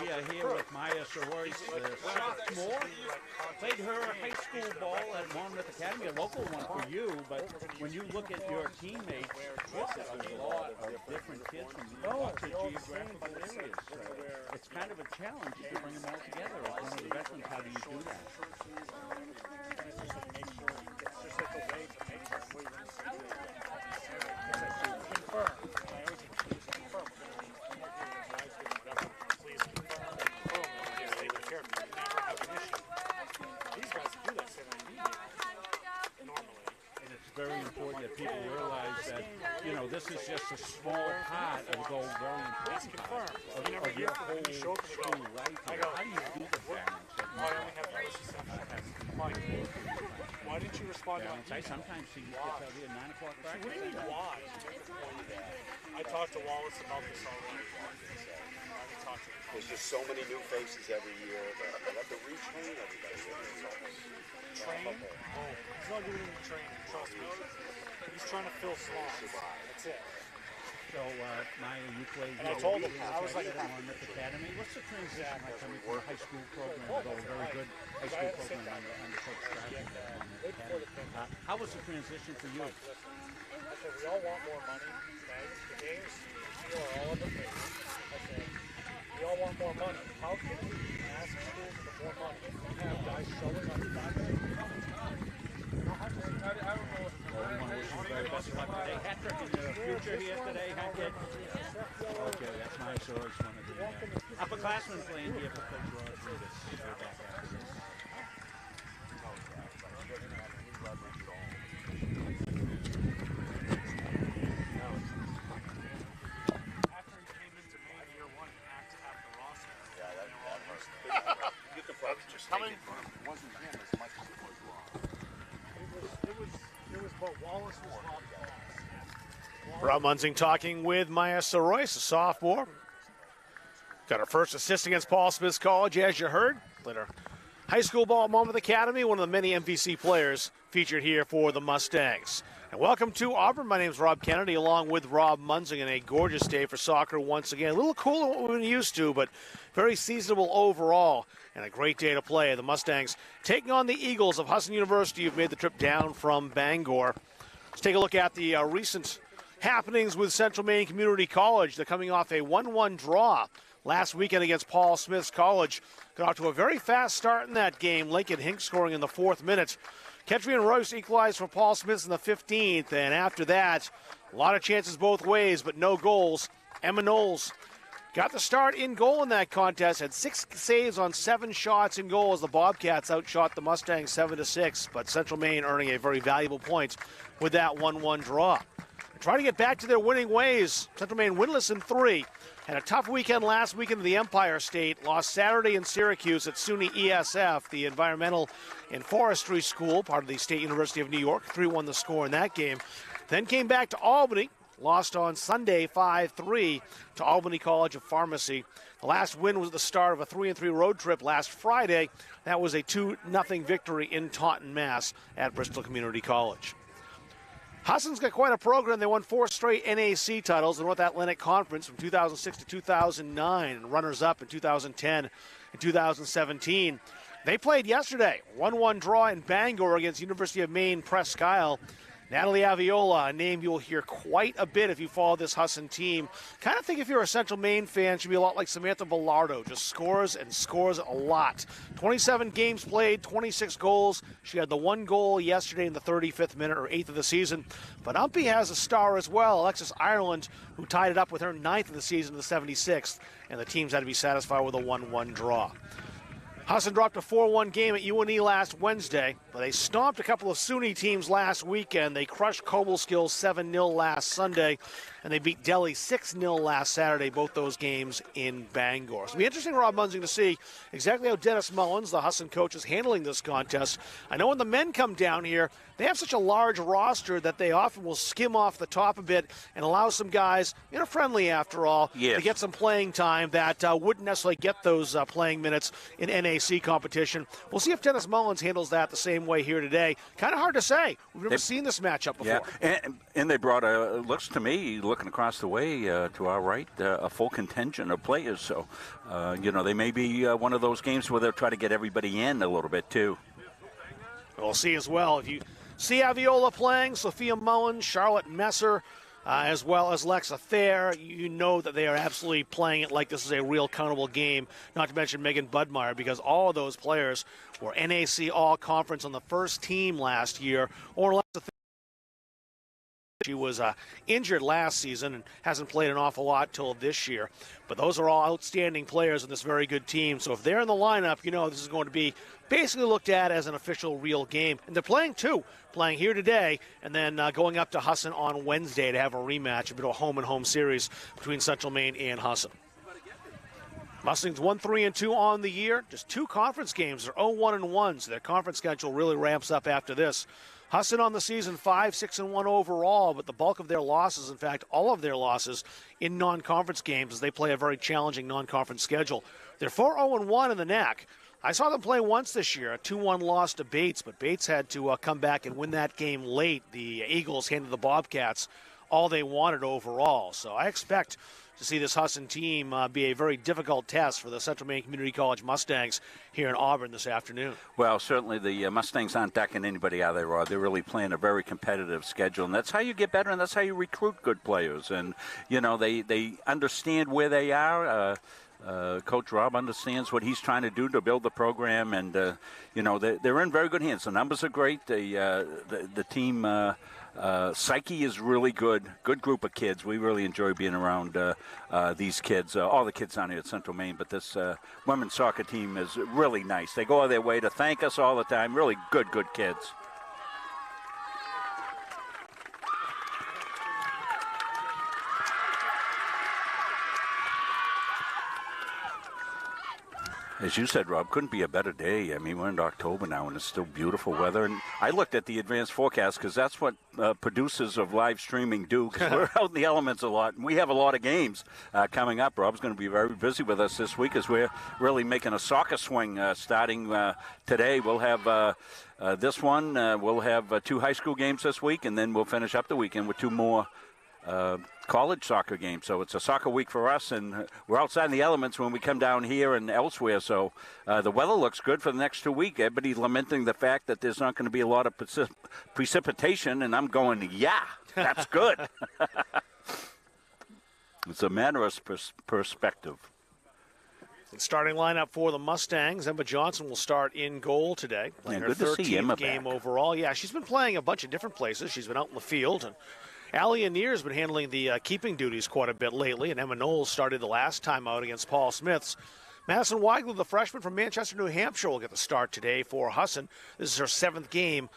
We are here with Maya Soroy's sophomore. Played her high school ball at Monmouth Academy, a local one for you, but when you look at your teammates, there's a lot of different kids from lots of geographical areas. It's kind of a challenge to bring them all together. As one of the veterans, how do you do that? Very important that people realize that, you know, this is just a small part of the very important part of your whole school life. How do you do the balance? Why didn't you respond to I sometimes see you gets out here at 9 o'clock practice. What do you mean, why? I talked to Wallace about this already. There's just so many new faces every year that we have to retrain everybody. Train? Oh, he's not doing any training, trust me. He's trying to fill slots. That's it. So, Maya, you played. And I told him, I was like, at Monmouth Academy. What's the transition like coming from a high school program to a very good high school program under Coach Stratton at Monmouth Academy? How was the transition for you? I said, we all want more money, okay? The games are all of the favor. I said, we all want more money. How can we ask schools for more money if we have guys showing up back there? I don't know. Well, we want to wish you the very best of luck today. Hat-trick in the future here today, huh, kid? Okay, that's my source. One of the upperclassmen playing here for Coach Rodriguez. We're back after this. Coming wasn't him as much as it was Rob. It was both. Wallace was Rob. Rob Munzing talking with Maya Soroy, a sophomore. Got her first assist against Paul Smith College, as you heard. Played her high school ball at Monmouth Academy, one of the many MVC players featured here for the Mustangs. And welcome to Auburn. My name is Rob Kennedy, along with Rob Munzing, and a gorgeous day for soccer once again. A little cooler than what we've been used to, but very seasonable overall, and a great day to play. The Mustangs taking on the Eagles of Husson University, who've made the trip down from Bangor. Let's take a look at the recent happenings with Central Maine Community College. They're coming off a 1-1 draw last weekend against Paul Smith College. Got off to a very fast start in that game. Lincoln Hink scoring in the 4th minute. Kedrian Royce equalized for Paul Smith in the 15th, and after that, a lot of chances both ways, but no goals. Emma Knowles got the start in goal in that contest, had 6 saves on 7 shots in goal as the Bobcats outshot the Mustangs 7-6, but Central Maine earning a very valuable point with that 1-1 draw. Trying to get back to their winning ways. Central Maine winless in 3. Had a tough weekend last weekend in the Empire State. Lost Saturday in Syracuse at SUNY ESF, the Environmental and Forestry School, part of the State University of New York. 3-1 the score in that game. Then came back to Albany. Lost on Sunday 5-3 to Albany College of Pharmacy. The last win was at the start of a 3-3 road trip last Friday. That was a 2-0 victory in Taunton, Mass. at Bristol Community College. Husson's got quite a program. They won 4 straight NAC titles, the North Atlantic Conference from 2006 to 2009, and runners-up in 2010 and 2017. They played yesterday, 1-1 draw in Bangor against University of Maine Presque Isle. Natalie Aviola, a name you'll hear quite a bit if you follow this Husson team. Kind of think if you're a Central Maine fan, she'd be a lot like Samantha Bellardo. Just scores and scores a lot. 27 games played, 26 goals. She had the 1 goal yesterday in the 35th minute, or 8th of the season. But Umpy has a star as well, Alexis Ireland, who tied it up with her 9th of the season, the 76th. And the teams had to be satisfied with a 1-1 draw. Husson dropped a 4-1 game at UNE last Wednesday, but they stomped a couple of SUNY teams last weekend. They crushed Cobleskill 7-0 last Sunday, and they beat Delhi 6-0 last Saturday, both those games in Bangor. So it'll be interesting, Rob Munzing, to see exactly how Dennis Mullins, the Husson coach, is handling this contest. I know when the men come down here, they have such a large roster that they often will skim off the top a bit and allow some guys, friendly after all, to get some playing time that wouldn't necessarily get those playing minutes in NAC NAC competition. We'll see if Dennis Mullins handles that the same way here today. Kind of hard to say. We've never seen this matchup before. Yeah, and they brought looks to me, looking across the way to our right, a full contingent of players. So, they may be one of those games where they'll try to get everybody in a little bit too. We'll see as well. If you see Aviola playing, Sophia Mullins, Charlotte Messer, as well as Lexa Thayer, you know that they are absolutely playing it like this is a real countable game, not to mention Megan Budmeyer, because all of those players were NAC All-Conference on the first team last year. Or Lexa Thayer, she was injured last season and hasn't played an awful lot till this year. But those are all outstanding players in this very good team. So if they're in the lineup, this is going to be basically looked at as an official real game. And they're playing here today, and then going up to Husson on Wednesday to have a rematch, a bit of a home-and-home series between Central Maine and Husson. Mustangs 1-3-2 on the year. Just 2 conference games. They're 0-1-1, so their conference schedule really ramps up after this. Husson on the season 5-6-1 overall, but the bulk of their losses, in fact, all of their losses in non-conference games as they play a very challenging non-conference schedule. They're 4-0-1 in the NAC. I saw them play once this year, a 2-1 loss to Bates, but Bates had to come back and win that game late. The Eagles handed the Bobcats all they wanted overall. So I expect to see this Husson team be a very difficult test for the Central Maine Community College Mustangs here in Auburn this afternoon. Well, certainly the Mustangs aren't ducking anybody out of there, Rod. They're really playing a very competitive schedule, and that's how you get better, and that's how you recruit good players. And, they understand where they are. Coach Rob understands what he's trying to do to build the program, and, they're in very good hands. The numbers are great. The team psyche is really good. Good group of kids. We really enjoy being around these kids, all the kids down here at Central Maine, but this women's soccer team is really nice. They go out of their way to thank us all the time. Really good kids. As you said, Rob, couldn't be a better day. I mean, we're in October now, and it's still beautiful weather. And I looked at the advanced forecast because that's what producers of live streaming do, because we're out in the elements a lot. And we have a lot of games coming up. Rob's going to be very busy with us this week as we're really making a soccer swing starting today. We'll have this one. We'll have 2 high school games this week, and then we'll finish up the weekend with 2 more college soccer games. So it's a soccer week for us, and we're outside in the elements when we come down here and elsewhere. So the weather looks good for the next 2 weeks. Everybody's lamenting the fact that there's not going to be a lot of precipitation, and I'm going, yeah, that's good. It's a matter of perspective. Starting lineup for the Mustangs. Emma Johnson will start in goal today. Playing her 13th game overall. Yeah, she's been playing a bunch of different places. She's been out in the field, and Allie Anir has been handling the keeping duties quite a bit lately, and Emma Knowles started the last time out against Paul Smiths. Madison Weigler, the freshman from Manchester, New Hampshire, will get the start today for Husson. This is her 7th game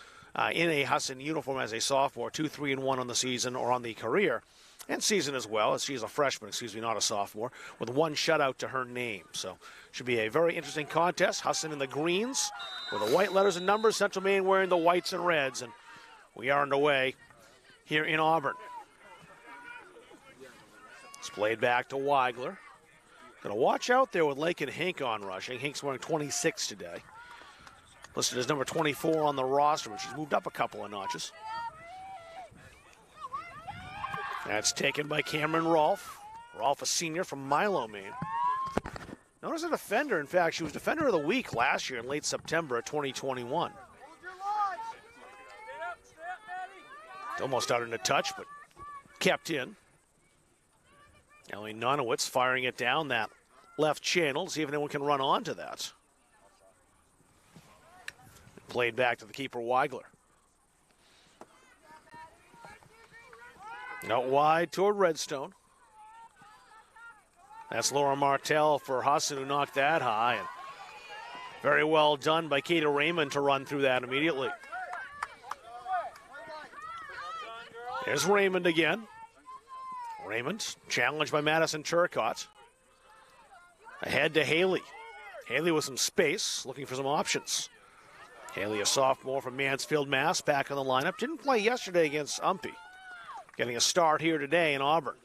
in a Husson uniform as a sophomore, 2-3-1 on the season or on the career, and season as well, as she's a freshman, not a sophomore, with 1 shutout to her name. So should be a very interesting contest. Husson in the greens with the white letters and numbers, Central Maine wearing the whites and reds, and we are underway here in Auburn. It's played back to Weigler. Going to watch out there with Lakin Hink on rushing. Hink's wearing 26 today. Listed as number 24 on the roster, but she's moved up a couple of notches. That's taken by Cameron Rolfe. Rolfe, a senior from Milo, Maine. Known as a defender. In fact, she was Defender of the Week last year in late September of 2021. Almost out in a touch, but kept in. Ellie Nonowitz firing it down that left channel. See if anyone can run onto that. Played back to the keeper, Weigler. Out wide toward Redstone. That's Laura Martell for Husson, who knocked that high. And very well done by Kata Raymond to run through that immediately. There's Raymond again. Raymond challenged by Madison Turcotte. Ahead to Haley. Haley with some space, looking for some options. Haley, a sophomore from Mansfield, Mass, back in the lineup. Didn't play yesterday against Umpy. Getting a start here today in Auburn.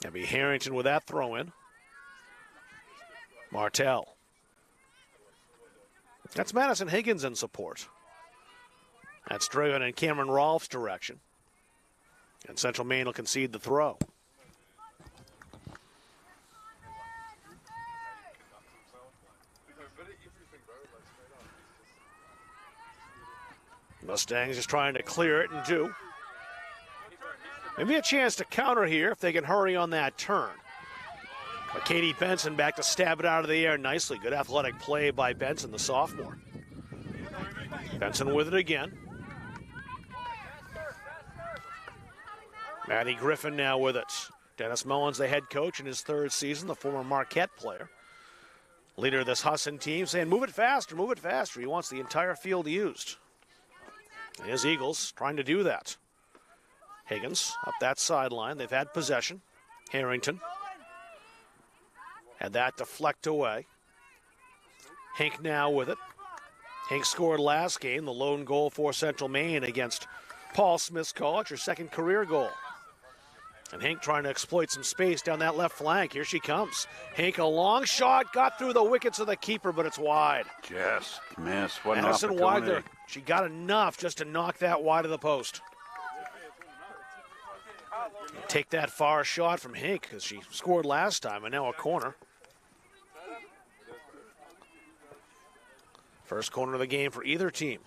That'd be Harrington with that throw in. Martell. That's Madison Higgins in support. That's driven in Cameron Rolfe's direction. And Central Maine will concede the throw. Mustangs just trying to clear it and do. Maybe a chance to counter here if they can hurry on that turn. But Katie Benson back to stab it out of the air nicely. Good athletic play by Benson, the sophomore. Benson with it again. Maddie Griffin now with it. Dennis Mullins, the head coach in his third season, the former Marquette player. Leader of this Husson team saying, move it faster, move it faster. He wants the entire field used. And his Eagles trying to do that. Higgins up that sideline. They've had possession. Harrington. Had that deflect away. Hink now with it. Hink scored last game, the lone goal for Central Maine against Paul Smith's College, her second career goal. And Hink trying to exploit some space down that left flank. Here she comes. Hink, a long shot, got through the wickets of the keeper, but it's wide. Just missed. What an Madison wide opportunity. there. She got enough just to knock that wide of the post. Take that far shot from Hink because she scored last time, and now a corner. First corner of the game for either team.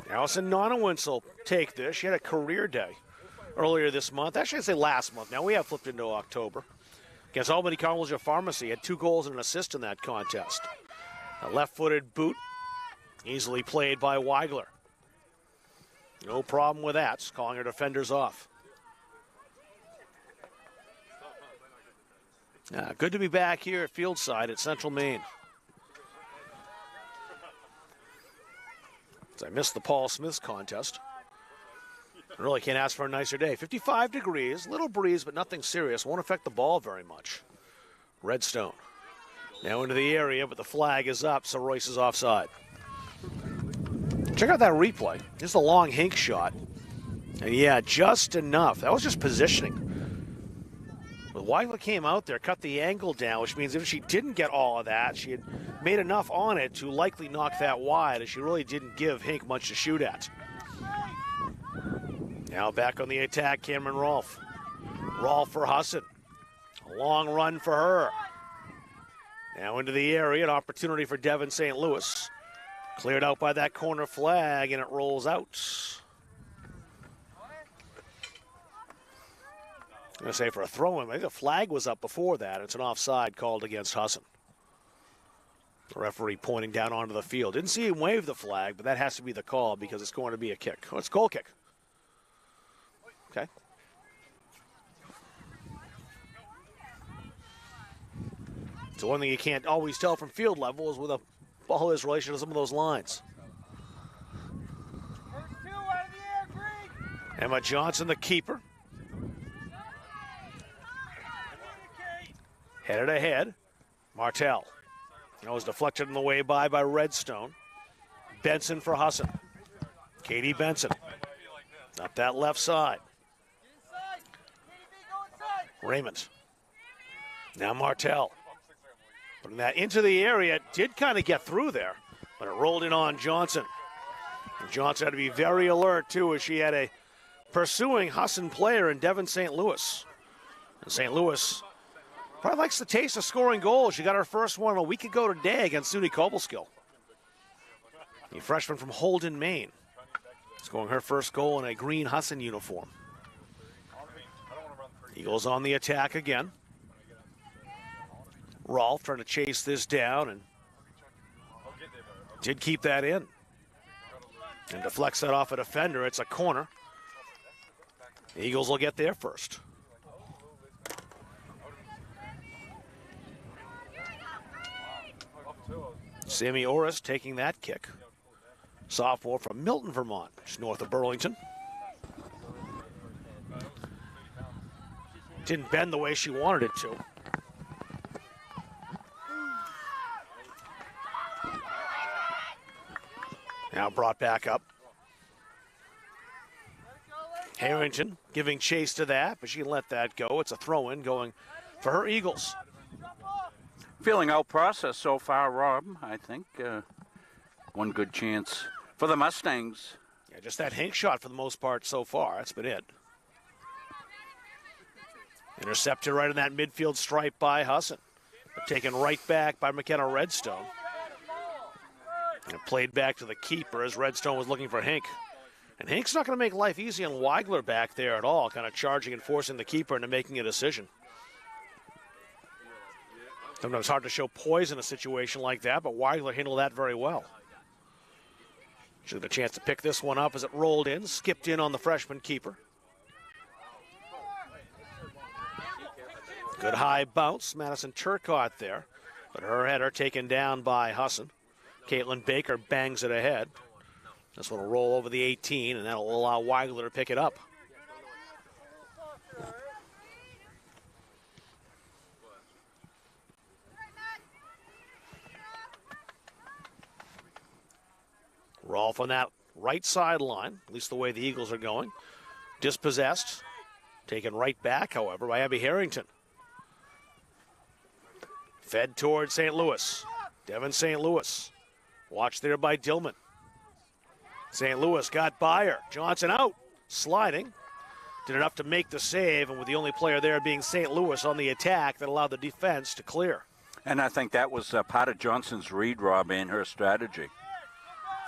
Allison Nonowitz will take this. She had a career day earlier this month. Actually, I'd say last month. Now we have flipped into October. Against Albany College of Pharmacy, had 2 goals and an assist in that contest. A left-footed boot, easily played by Weigler. No problem with that, calling her defenders off. Good to be back here at Fieldside at Central Maine. I missed the Paul Smith's contest. Really can't ask for a nicer day. 55 degrees, little breeze, but nothing serious. Won't affect the ball very much. Redstone now into the area, but the flag is up, so Royce is offside. Check out that replay. Just a long Hink shot. And yeah, just enough. That was just positioning. But Weigler came out there, cut the angle down, which means if she didn't get all of that, she had made enough on it to likely knock that wide, as she really didn't give Hink much to shoot at. Now back on the attack, Cameron Rolfe. Rolfe for Husson. A long run for her. Now into the area, an opportunity for Devon St. Louis. Cleared out by that corner flag, and it rolls out. I'm going to say for a throw-in. I think the flag was up before that. It's an offside called against Husson. The referee pointing down onto the field. Didn't see him wave the flag, but that has to be the call because it's going to be a kick. Oh, it's a goal kick. Okay. So one thing you can't always tell from field level is where the ball is in relation to some of those lines. Emma Johnson, the keeper. Headed ahead. Martell. That was deflected on the way by Redstone. Benson for Husson. Katie Benson. Up that left side. Raymond. Now Martell. Putting that into the area. It did kind of get through there, but it rolled in on Johnson. And Johnson had to be very alert, too, as she had a pursuing Husson player in Devon St. Louis. And St. Louis probably likes the taste of scoring goals. She got her first one a week ago today against SUNY Cobleskill. The freshman from Holden, Maine, scoring her first goal in a green Husson uniform. Eagles on the attack again. Rolfe trying to chase this down and did keep that in. And deflects that off a defender. It's a corner. The Eagles will get there first. Sammy Orris taking that kick. Sophomore from Milton, Vermont, just north of Burlington. Didn't bend the way she wanted it to. Now brought back up. Harrington giving chase to that, but she let that go. It's a throw-in going for her Eagles. Feeling out-processed so far, Rob, I think. One good chance for the Mustangs. Yeah, just that Hank shot for the most part so far. That's been it. Intercepted right in that midfield stripe by Husson, but taken right back by McKenna Redstone. And played back to the keeper as Redstone was looking for Hank. And Hank's not going to make life easy on Weigler back there at all, kind of charging and forcing the keeper into making a decision. Sometimes it's hard to show poise in a situation like that, but Weigler handled that very well. She had a chance to pick this one up as it rolled in, skipped in on the freshman keeper. Good high bounce, Madison Turcotte there, but her header taken down by Husson. Caitlin Baker bangs it ahead. This one will roll over the 18, and that'll allow Weigler to pick it up. Rolf on that right sideline, at least the way the Eagles are going. Dispossessed, taken right back, however, by Abby Harrington. Fed toward St. Louis. Devin St. Louis. Watched there by Dillman. St. Louis got by her. Johnson out. Sliding. Did enough to make the save, and with the only player there being St. Louis on the attack, that allowed the defense to clear. And I think that was part of Johnson's read, Rob, in her strategy.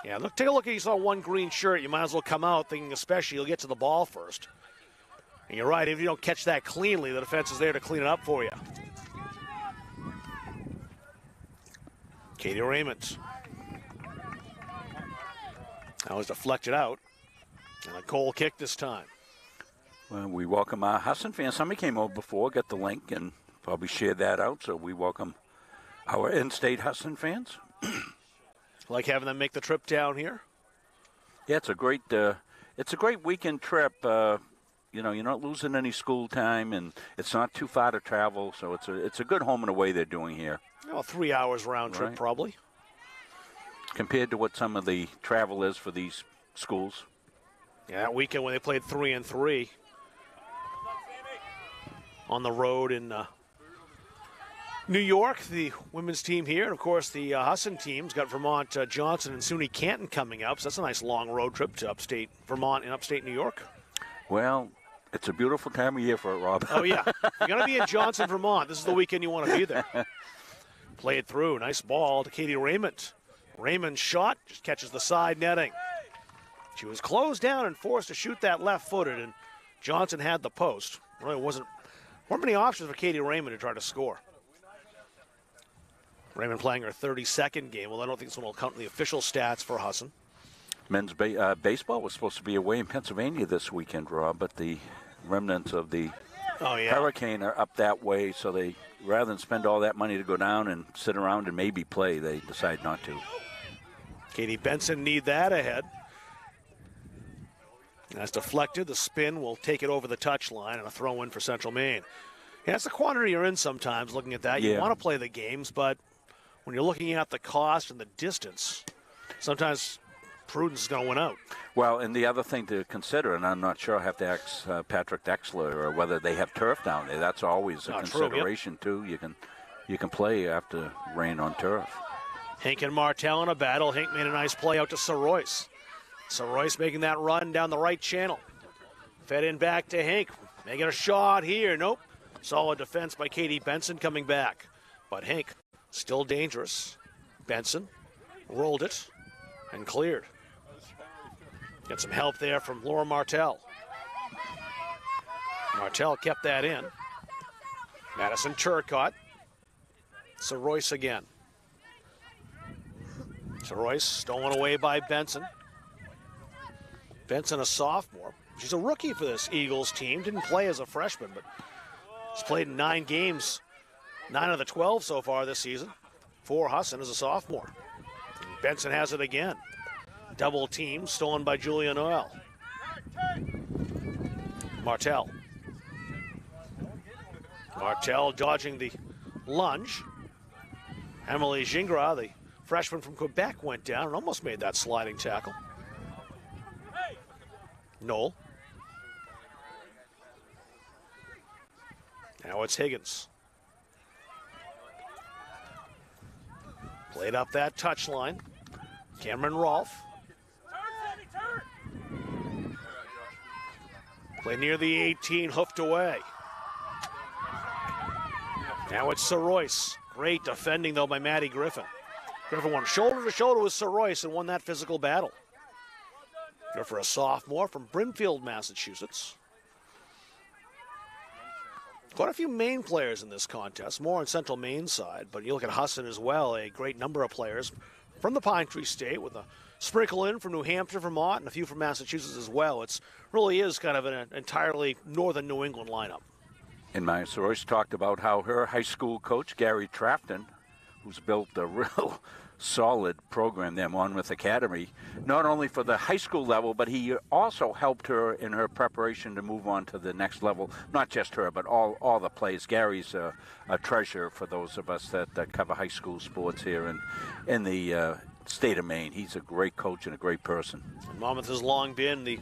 Yeah, look, take a look. You saw one green shirt. You might as well come out thinking especially you'll get to the ball first. And you're right. If you don't catch that cleanly, the defense is there to clean it up for you. Katie Raymond. That was deflected out. And a goal kick this time. Well, we welcome our Husson fans. Somebody came over before, got the link, and probably shared that out. So we welcome our in-state Husson fans. Like having them make the trip down here? Yeah, it's a great weekend trip. You know, you're not losing any school time, and it's not too far to travel. So it's a good home and away they're doing here. Oh, 3 hours round trip, Right. probably. Compared to what some of the travel is for these schools. Yeah, that weekend when they played 3-3 on the road in New York, the women's team here, and of course the Husson team's got Vermont Johnson and SUNY Canton coming up, so that's a nice long road trip to upstate Vermont and upstate New York. Well, it's a beautiful time of year for it, Rob. Oh, yeah. You're going to be in Johnson, Vermont. This is the weekend you want to be there. Play it through. Nice ball to Katie Raymond. Raymond's shot just catches the side netting. She was closed down and forced to shoot that left-footed, and Johnson had the post. Really weren't many options for Katie Raymond to try to score. Raymond playing her 32nd game. Well, I don't think this one will count in the official stats for Husson. Men's baseball was supposed to be away in Pennsylvania this weekend, Rob, but the remnants of the hurricane are up that way, so they, rather than spend all that money to go down and sit around and maybe play, they decide not to. Katie Benson need that ahead. That's deflected. The spin will take it over the touchline and a throw in for Central Maine. Yeah, that's the quandary you're in sometimes looking at that. You want to play the games, but when you're looking at the cost and the distance, sometimes prudence is going to win out. Well, and the other thing to consider, and I'm not sure, I have to ask Patrick Dexler or whether they have turf down there. That's always a consideration, too. You can play after rain on turf. Hank and Martell in a battle. Hank made a nice play out to Soroyce. Soroyce making that run down the right channel. Fed in back to Hank. Making a shot here. Nope. Solid defense by Katie Benson coming back. But Hank still dangerous. Benson rolled it and cleared. Got some help there from Laura Martell. Martell kept that in. Madison Turcotte. Soroyce again. Soroyce stolen away by Benson. Benson, a sophomore. She's a rookie for this Eagles team. Didn't play as a freshman, but she's played in 9 games, 9 of the 12 so far this season for Husson as a sophomore. And Benson has it again. Double team, stolen by Julia Noel. Martell. Martell dodging the lunge. Emily Gingras, the freshman from Quebec, went down and almost made that sliding tackle. Knoll Now it's Higgins. Played up that touchline. Cameron Rolfe. Play near the 18, hoofed away. Now it's Soroyce. Great defending, though, by Maddie Griffin. Griffin won shoulder to shoulder with Soroyce and won that physical battle. Good for a sophomore from Brimfield, Massachusetts. Quite a few Maine players in this contest, more on Central Maine side, but you look at Husson as well, a great number of players from the Pine Tree State with a sprinkle in from New Hampshire, Vermont, and a few from Massachusetts as well. It really is kind of an entirely northern New England lineup. And Maya Soroyce talked about how her high school coach, Gary Trafton, who's built a real solid program there, Monmouth Academy, not only for the high school level, but he also helped her in her preparation to move on to the next level. Not just her, but all the players. Gary's a treasure for those of us that cover high school sports here in the state of Maine. He's a great coach and a great person. And Monmouth has long been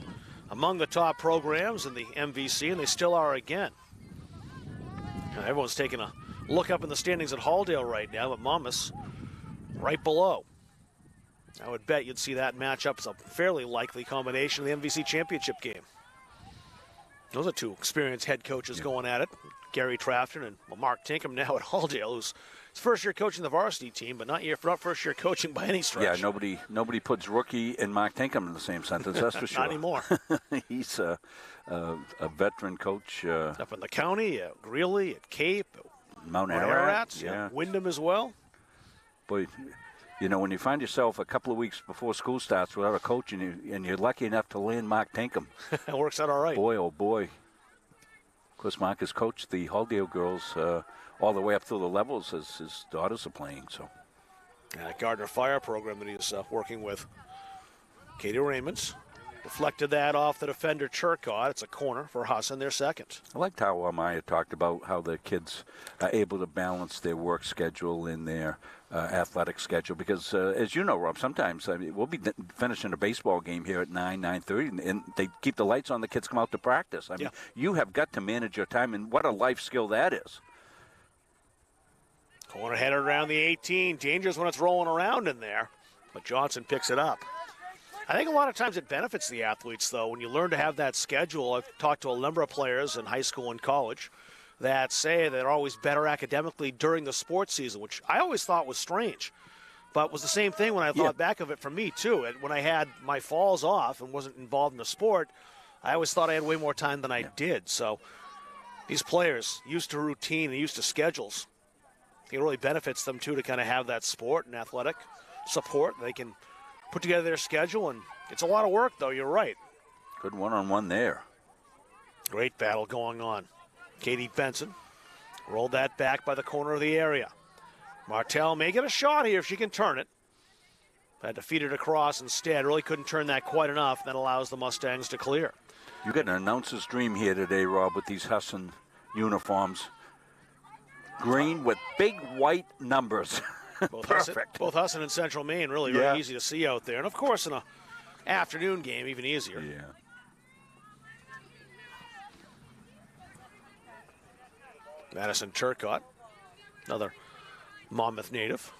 among the top programs in the MVC, and they still are again. Everyone's taking a look up in the standings at Halldale right now, but Monmouth's right below. I would bet you'd see that matchup as a fairly likely combination of the MVC championship game. Those are two experienced head coaches going at it. Gary Trafton and Mark Tinkham now at Halldale, who's his first year coaching the varsity team, but not first year coaching by any stretch. Yeah, nobody puts rookie and Mark Tinkham in the same sentence, that's for sure. Not anymore. He's a veteran coach. Up in the county, at Greeley, at Cape, Mount Ararat, yeah. Wyndham as well. Boy, you know, when you find yourself a couple of weeks before school starts without a coach and you're lucky enough to land Mark Tinkham. It works out all right. Boy, oh boy. Of course, Mark has coached the Halldale girls all the way up through the levels as his daughters are playing. So, and a Gardner Fire program that he's working with. Katie Raymonds deflected that off the defender Churcott. It's a corner for Husson, their second. I liked how Maya talked about how the kids are able to balance their work schedule and their athletic schedule. Because, as you know, Rob, sometimes we'll be finishing a baseball game here at 9:30, and they keep the lights on, the kids come out to practice. I mean, you have got to manage your time, and what a life skill that is. Corner headed around the 18. Dangerous when it's rolling around in there, but Johnson picks it up. I think a lot of times it benefits the athletes, though, when you learn to have that schedule. I've talked to a number of players in high school and college that say they're always better academically during the sports season, which I always thought was strange. But was the same thing when I thought back of it for me, too. And when I had my falls off and wasn't involved in the sport, I always thought I had way more time than I did. So these players used to routine and used to schedules. It really benefits them, too, to kind of have that sport and athletic support. They can put together their schedule, and it's a lot of work, though. You're right. Good one-on-one there. Great battle going on. Katie Benson rolled that back by the corner of the area. Martell may get a shot here if she can turn it. Had to feed it across instead. Really couldn't turn that quite enough. That allows the Mustangs to clear. You got an announcer's dream here today, Rob, with these Husson uniforms. Green with big white numbers. Perfect. Both Husson and Central Maine really very easy to see out there. And, of course, in an afternoon game, even easier. Yeah. Madison Turcotte, another Monmouth native.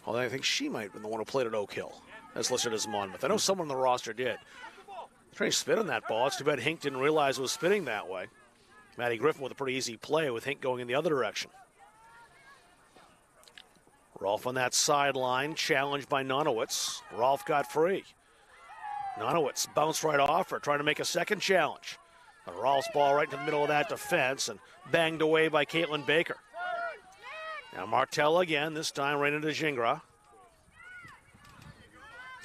Although I think she might have been the one who played at Oak Hill. That's listed as Monmouth. I know someone on the roster did. Trying to spin on that ball. It's too bad Hink didn't realize it was spinning that way. Maddie Griffin with a pretty easy play with Hink going in the other direction. Rolfe on that sideline, challenged by Nonowitz. Rolfe got free. Nonowitz bounced right off her, trying to make a second challenge. And Rolfe's ball right into the middle of that defense and banged away by Caitlin Baker. Now Martell again, this time right into Gingras.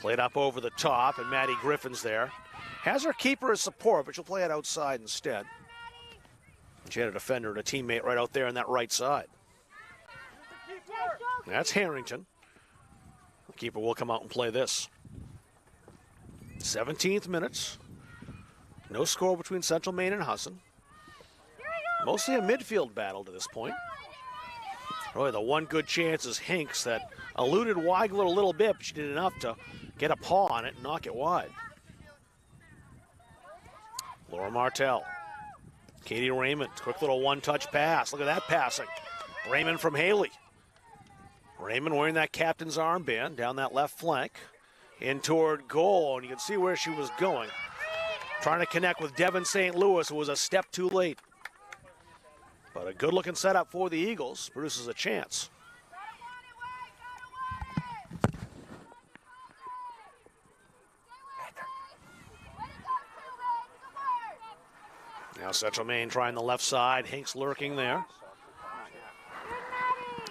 Played up over the top, and Maddie Griffin's there. Has her keeper as support, but she'll play it outside instead. She had a defender and a teammate right out there on that right side. That's Harrington. The keeper will come out and play this. 17th minutes. No score between Central Maine and Husson. Mostly a midfield battle to this point. Really, the one good chance is Hinks that eluded Weigler a little bit, but she did enough to get a paw on it and knock it wide. Laura Martell Katie Raymond, quick little one-touch pass. Look at that passing. Raymond from Haley. Raymond wearing that captain's armband down that left flank. In toward goal, and you can see where she was going. Trying to connect with Devin St. Louis, who was a step too late. But a good-looking setup for the Eagles. Produces a chance. Now Central Maine trying the left side. Hinks lurking there.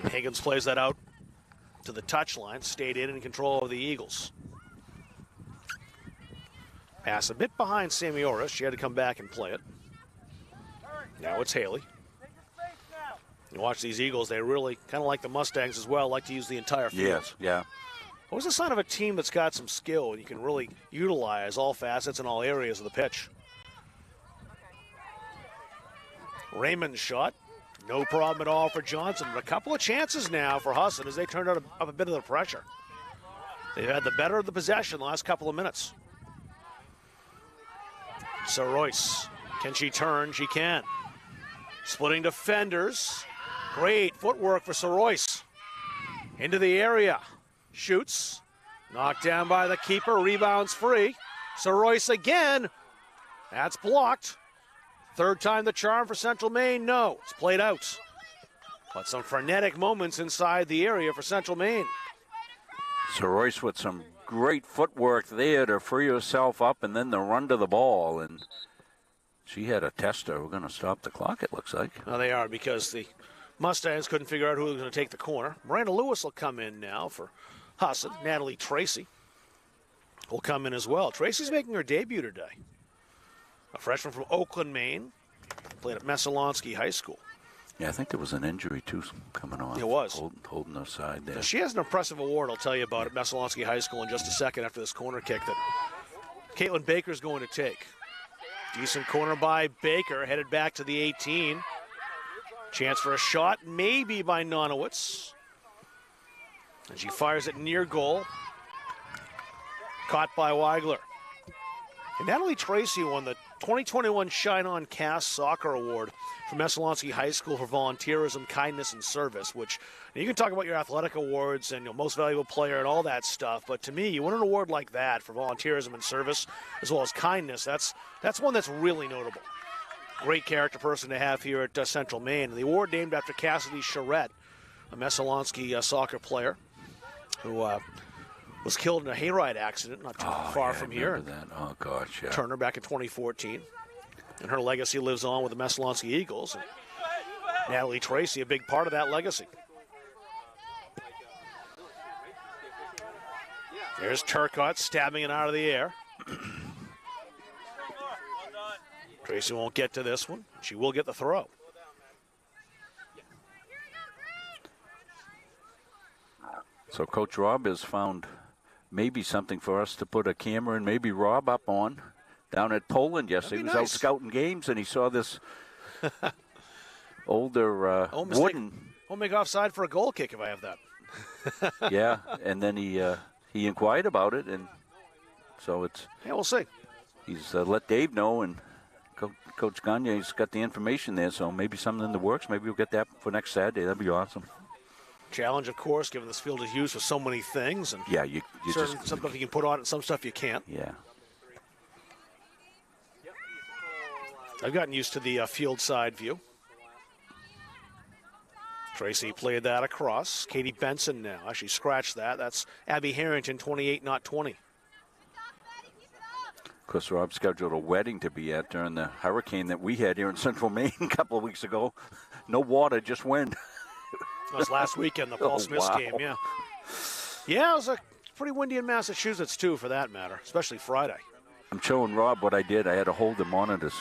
Higgins plays that out to the touchline. Stayed in control of the Eagles. Pass a bit behind Samioris. She had to come back and play it. Now it's Haley. You watch these Eagles, they really, kind of like the Mustangs as well, like to use the entire field. Yes, yeah. What was the sign of a team that's got some skill and you can really utilize all facets and all areas of the pitch? Raymond's shot. No problem at all for Johnson. But a couple of chances now for Husson as they turned up a bit of the pressure. They've had the better of the possession the last couple of minutes. So Royce, can she turn? She can. Splitting defenders. Great footwork for Royce. Into the area. Shoots. Knocked down by the keeper. Rebounds free. Royce again. That's blocked. Third time the charm for Central Maine. No, it's played out. But some frenetic moments inside the area for Central Maine. Royce with some great footwork there to free herself up and then the run to the ball. And she had a tester. We're going to stop the clock, it looks like. Well, they are because the Mustangs couldn't figure out who was going to take the corner. Miranda Lewis will come in now for Husson. Natalie Tracy will come in as well. Tracy's making her debut today. A freshman from Oakland, Maine. Played at Messalonsky High School. Yeah, I think there was an injury, too, coming on. It was. Holding her side there. She has an impressive award I'll tell you about at Messalonsky High School in just a second after this corner kick that Caitlin Baker's going to take. Decent corner by Baker, headed back to the 18. Chance for a shot, maybe by Nonowitz. And she fires it near goal. Caught by Weigler. And Natalie Tracy won the 2021 Shine On Cast Soccer Award from Messalonsky High School for volunteerism, kindness, and service, which you can talk about your athletic awards and your most valuable player and all that stuff, but to me, you win an award like that for volunteerism and service, as well as kindness, that's one that's really notable. Great character person to have here at Central Maine. And the award named after Cassidy Charette, a Messalonsky soccer player who was killed in a hayride accident not too far from here. That. Oh, gosh, yeah. Turner back in 2014. And her legacy lives on with the Messalonsky Eagles. And Natalie Tracy, a big part of that legacy. There's Turcotte stabbing it out of the air. Tracy won't get to this one. She will get the throw. So Coach Rob has found maybe something for us to put a camera and maybe Rob up on down at Poland yesterday. He was out scouting games and he saw this older wooden. Won't make offside for a goal kick if I have that. Yeah, and then he inquired about it, and so it's. Yeah, we'll see. He's let Dave know, and Coach Gagne's got the information there, so maybe something in the works. Maybe we'll get that for next Saturday. That'd be awesome. Challenge, of course, given this field is used for so many things. And yeah, you some stuff you can put on it, some stuff you can't. Yeah. I've gotten used to the field side view. Tracy played that across. Katie Benson now. She scratched that. That's Abby Harrington, 28, not 20. Of course, Rob scheduled a wedding to be at during the hurricane that we had here in Central Maine a couple of weeks ago. No water, just wind. That was last weekend, the Paul Smith's game, yeah. Yeah, it was pretty windy in Massachusetts, too, for that matter, especially Friday. I'm showing Rob what I did. I had to hold the monitors.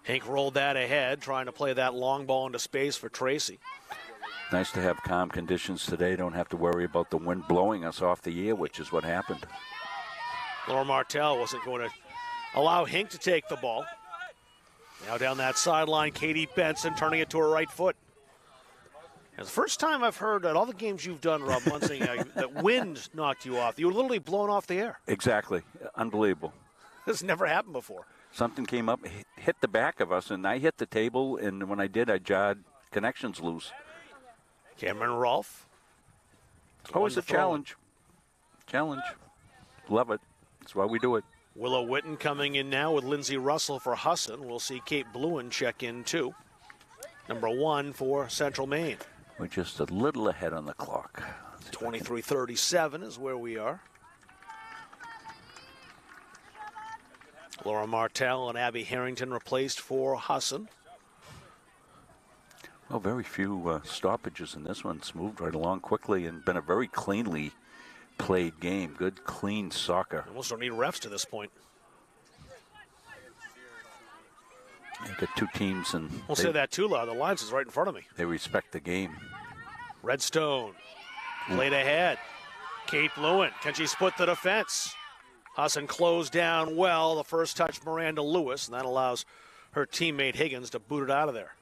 Hank rolled that ahead, trying to play that long ball into space for Tracy. Nice to have calm conditions today. Don't have to worry about the wind blowing us off the air, which is what happened. Laura Martell wasn't going to allow Hink to take the ball. Now down that sideline, Katie Benson turning it to her right foot. It's the first time I've heard at all the games you've done, Rob Munsing, that wind knocked you off. You were literally blown off the air. Exactly. Unbelievable. This never happened before. something came up, hit the back of us, and I hit the table, and when I did, I jarred connections loose. Cameron Rolfe. Always a challenge. Challenge. Love it. That's why we do it. Willow Witten coming in now with Lindsey Russell for Husson. We'll see Kate Bluen check in too. Number 1 for Central Maine. We're just a little ahead on the clock. 23:37 is where we are. Laura Martell and Abby Harrington replaced for Husson. Well, very few stoppages in this one. It's moved right along quickly and been a very cleanly played game. Good, clean soccer. Almost don't need refs to this point. You got two teams, and We'll say that too loud. The lines is right in front of me. They respect the game. Redstone played ahead. Kate Bluen, can she split the defense? Husson closed down well. The first touch, Miranda Lewis, and that allows her teammate Higgins to boot it out of there.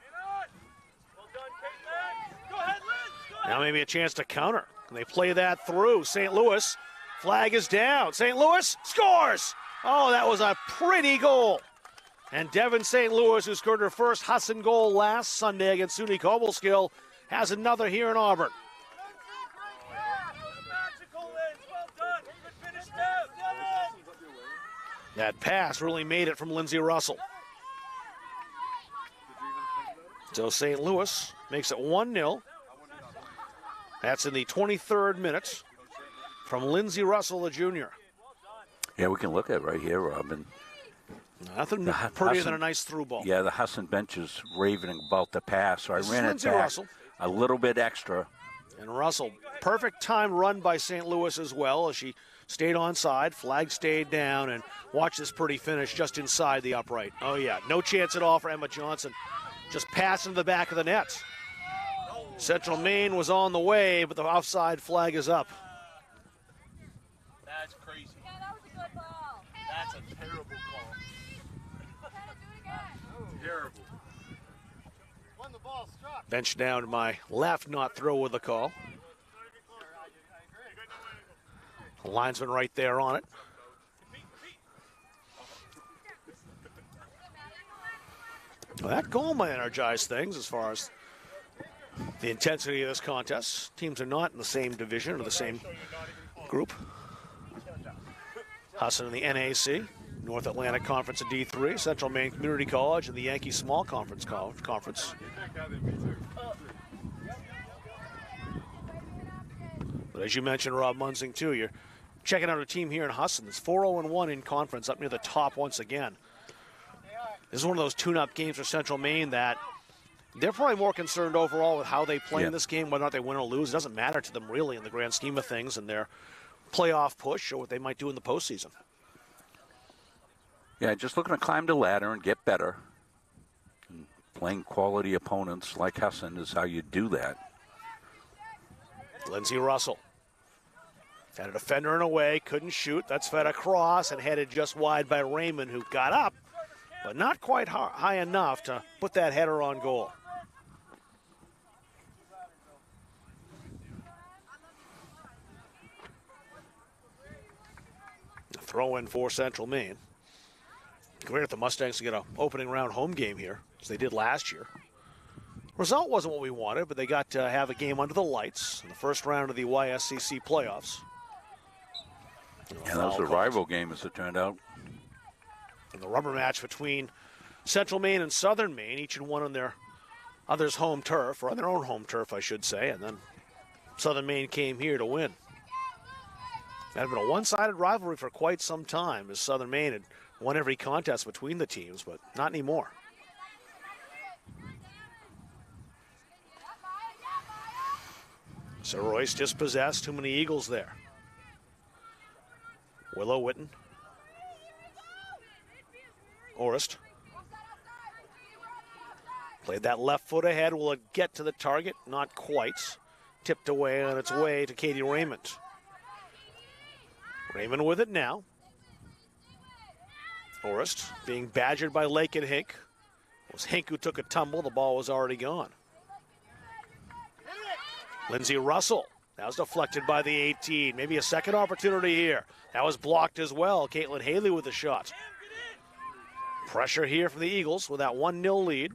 Now maybe a chance to counter. And they play that through. St. Louis, flag is down. St. Louis scores! Oh, that was a pretty goal. And Devin St. Louis, who scored her first Husson goal last Sunday against SUNY Cobleskill, has another here in Auburn. That pass really made it from Lindsey Russell. So St. Louis makes it 1-0. That's in the 23rd minute from Lindsey Russell, the junior. Yeah, we can look at it right here, Robin. Nothing prettier than a nice through ball. Yeah, the Husson bench is raving about the pass, so I ran it back Russell. A little bit extra. And Russell, perfect time run by St. Louis as well, as she stayed onside, flag stayed down, and watch this pretty finish just inside the upright. Oh, yeah, no chance at all for Emma Johnson. Just passing to the back of the net. Central Maine was on the way, but the offside flag is up. That's crazy. Yeah, that was a good ball. That's a terrible call. Terrible. When the ball struck. Bench down to my left, not throw with the call. The linesman right there on it. Well, that goal might energize things as far as the intensity of this contest. Teams are not in the same division or the same group. Husson in the NAC, North Atlantic Conference of D3, Central Maine Community College, and the Yankee Small Conference. But as you mentioned, Rob Munsing, too, you're checking out a team here in Husson that's 4-0-1 in conference, up near the top once again. This is one of those tune-up games for Central Maine that they're probably more concerned overall with how they play in this game, whether or not they win or lose. It doesn't matter to them really in the grand scheme of things and their playoff push or what they might do in the postseason. Yeah, just looking to climb the ladder and get better. And playing quality opponents like Husson is how you do that. Lindsey Russell had a defender in a way, couldn't shoot. That's fed across and headed just wide by Raymond, who got up, but not quite high enough to put that header on goal. Throw in for Central Maine. Great if the Mustangs to get an opening round home game here, as they did last year. Result wasn't what we wanted, but they got to have a game under the lights in the first round of the YSCC playoffs. And that was a rival game, as it turned out. And the rubber match between Central Maine and Southern Maine, each and one on their other's home turf, or on their own home turf, I should say, and then Southern Maine came here to win. That had been a one-sided rivalry for quite some time, as Southern Maine had won every contest between the teams, but not anymore. So Royce dispossessed. Too many Eagles there. Willow Witten. Orist. Played that left foot ahead. Will it get to the target? Not quite. Tipped away on its way to Katie Raymond. Raymond with it now. Orist being badgered by Lake and Hink. It was Hink who took a tumble. The ball was already gone. Lindsey Russell. That was deflected by the 18. Maybe a second opportunity here. That was blocked as well. Caitlin Haley with the shot. Pressure here from the Eagles with that 1-0 lead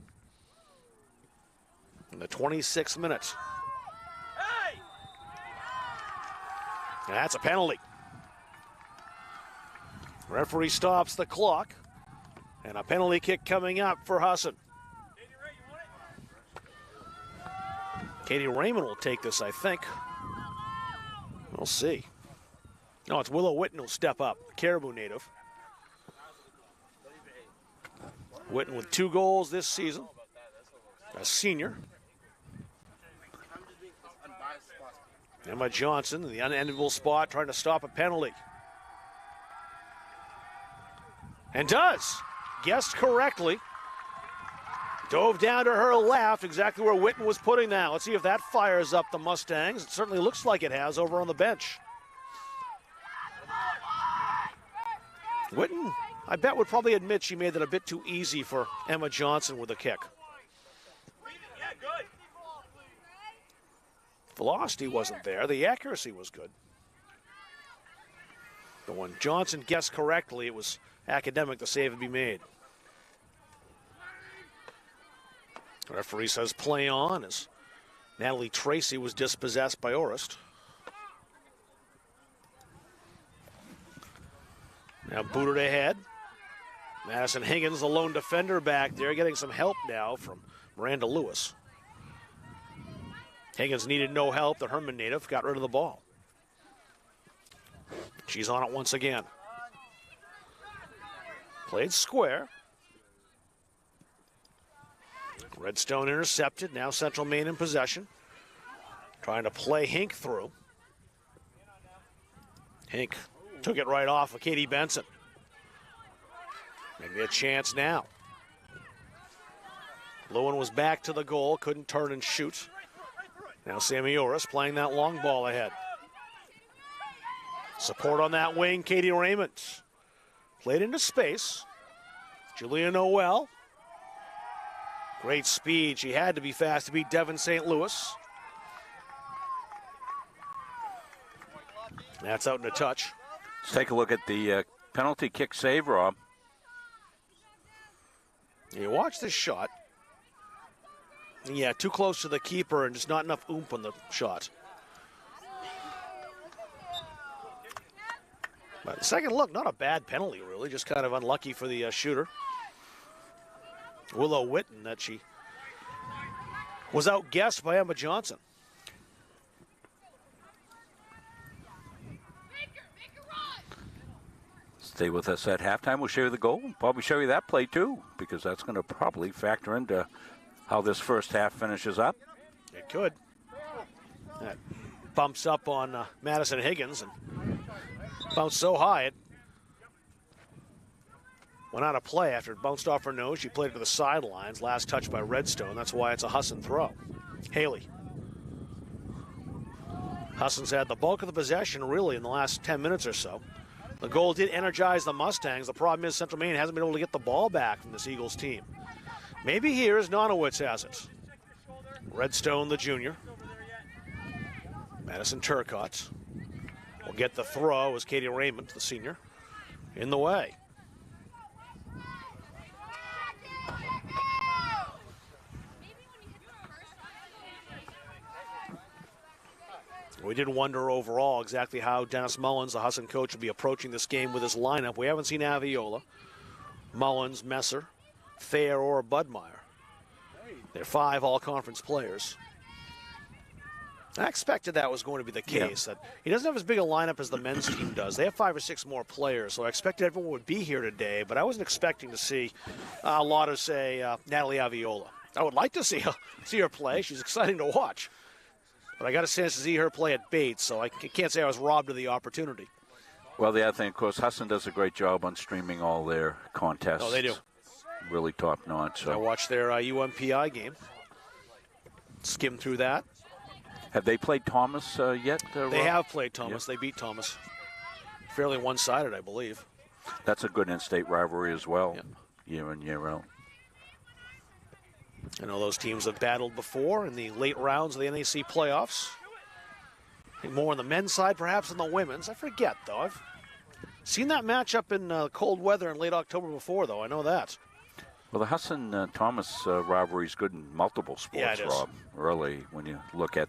in the 26th minute. And that's a penalty. Referee stops the clock. And a penalty kick coming up for Husson. Katie Raymond will take this, I think. We'll see. No, it's Willow Witten who'll step up, Caribou native. Witten with 2 goals this season, a senior. Emma Johnson in the unenviable spot trying to stop a penalty. And does. Guessed correctly. Dove down to her left, exactly where Witten was putting that. Let's see if that fires up the Mustangs. It certainly looks like it has over on the bench. Witten, I bet, would probably admit she made that a bit too easy for Emma Johnson with a kick. Velocity wasn't there. The accuracy was good. But when Johnson guessed correctly, it was academic the save would be made. The referee says play on as Natalie Tracy was dispossessed by Orist. Now booted ahead. Madison Higgins, the lone defender back there, getting some help now from Miranda Lewis. Higgins needed no help. The Herman native got rid of the ball. She's on it once again. Played square. Redstone intercepted. Now Central Maine in possession. Trying to play Hink through. Hink took it right off of Katie Benson. Maybe a chance now. Lewin was back to the goal. Couldn't turn and shoot. Now Sammy Oris playing that long ball ahead. Support on that wing, Katie Raymond. Played into space. Julia Noel. Great speed. She had to be fast to beat Devon St. Louis. That's out in a touch. Let's take a look at the penalty kick save, Rob. You watch this shot. Yeah, too close to the keeper and just not enough oomph on the shot. But second look, not a bad penalty, really. Just kind of unlucky for the shooter. Willow Witten, that she was outguessed by Emma Johnson. Stay with us at halftime. We'll show you the goal. Probably show you that play, too, because that's going to probably factor into how this first half finishes up. It could. That bumps up on Madison Higgins and bounced so high it went out of play after it bounced off her nose. She played it to the sidelines. Last touch by Redstone. That's why it's a Husson throw. Haley. Husson's had the bulk of the possession, really, in the last 10 minutes or so. The goal did energize the Mustangs. The problem is Central Maine hasn't been able to get the ball back from this Eagles team. Maybe here as Nonowitz has it. Redstone, the junior. Madison Turcotte will get the throw as Katie Raymond, the senior, in the way. We did wonder overall exactly how Dennis Mullins, the Husson coach, will be approaching this game with his lineup. We haven't seen Aviola, Mullins, Messer, Thayer, or Budmeyer. They're 5 all-conference players. I expected that was going to be the case. That he doesn't have as big a lineup as the men's team does. They have 5 or 6 more players, so I expected everyone would be here today, but I wasn't expecting to see a lot of, say, Natalie Aviola. I would like to see her play. She's exciting to watch. But I got a chance to see her play at Bates, so I can't say I was robbed of the opportunity. Well, the other thing, of course, Husson does a great job on streaming all their contests. Oh, they do. Really top-notch. So. I watched their UMPI game. Skimmed through that. Have they played Thomas yet? They have played Thomas. Yep. They beat Thomas. Fairly one-sided, I believe. That's a good in-state rivalry as well, yep. Year in, year out. I know those teams have battled before in the late rounds of the NAC playoffs. I think more on the men's side, perhaps, than the women's. I forget, though. I've seen that matchup in cold weather in late October before, though. I know that. Well, the Husson-Thomas rivalry is good in multiple sports, Yeah, it is. Rob. Really, when you look at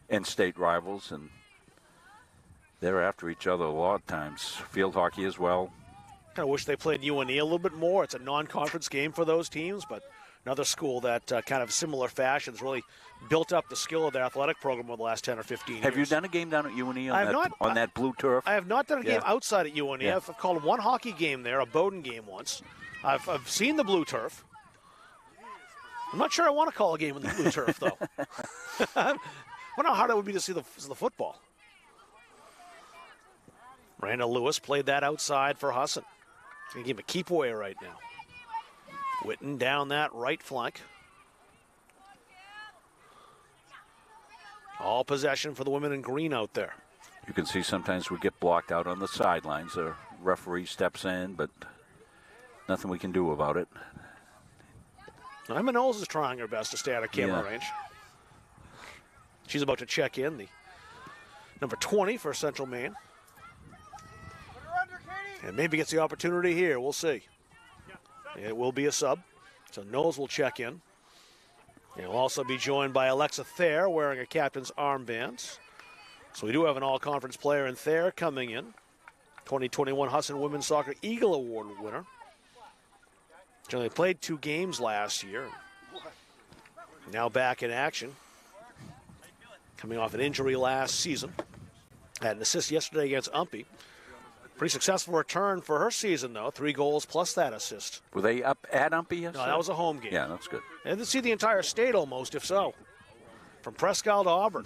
in-state rivals, and they're after each other a lot of times. Field hockey as well. I wish they played UNE a little bit more. It's a non-conference game for those teams, but another school that kind of similar fashion has really built up the skill of their athletic program over the last 10 or 15 years. Have you done a game down at UNE on that blue turf? I have not done a game outside at UNE. Yeah. I've called one hockey game there, a Bowdoin game once. I've seen the blue turf. I'm not sure I want to call a game in the blue turf, though. I wonder how hard it would be to see the football. Randall Lewis played that outside for Husson. He's going to give him a keep away right now. Witten down that right flank. All possession for the women in green out there. You can see sometimes we get blocked out on the sidelines. The referee steps in, but nothing we can do about it. Emma Knowles is trying her best to stay out of camera range. She's about to check in, the number 20 for Central Maine. And maybe gets the opportunity here. We'll see. It will be a sub. So Knowles will check in. And he'll also be joined by Alexa Thayer wearing a captain's armband. So we do have an all-conference player in Thayer coming in. 2021 Husson Women's Soccer Eagle Award winner. She only played 2 games last year. Now back in action. Coming off an injury last season. Had an assist yesterday against Umpy. Pretty successful return for her season, though. 3 goals plus that assist. Were they up at Umpy yesterday? No, that was a home game. Yeah, that's good. And to see the entire state almost, if so. From Presque Isle to Auburn.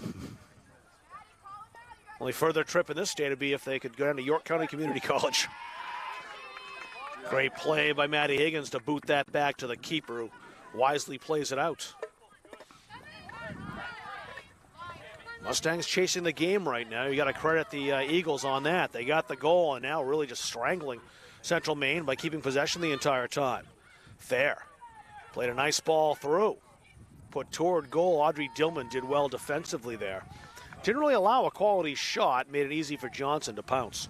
Only further trip in this state would be if they could go down to York County Community College. Great play by Maddie Higgins to boot that back to the keeper, who wisely plays it out. Mustangs chasing the game right now. You got to credit the Eagles on that. They got the goal and now really just strangling Central Maine by keeping possession the entire time. Thayer played a nice ball through. Put toward goal. Audrey Dillman did well defensively there. Didn't really allow a quality shot. Made it easy for Johnson to pounce.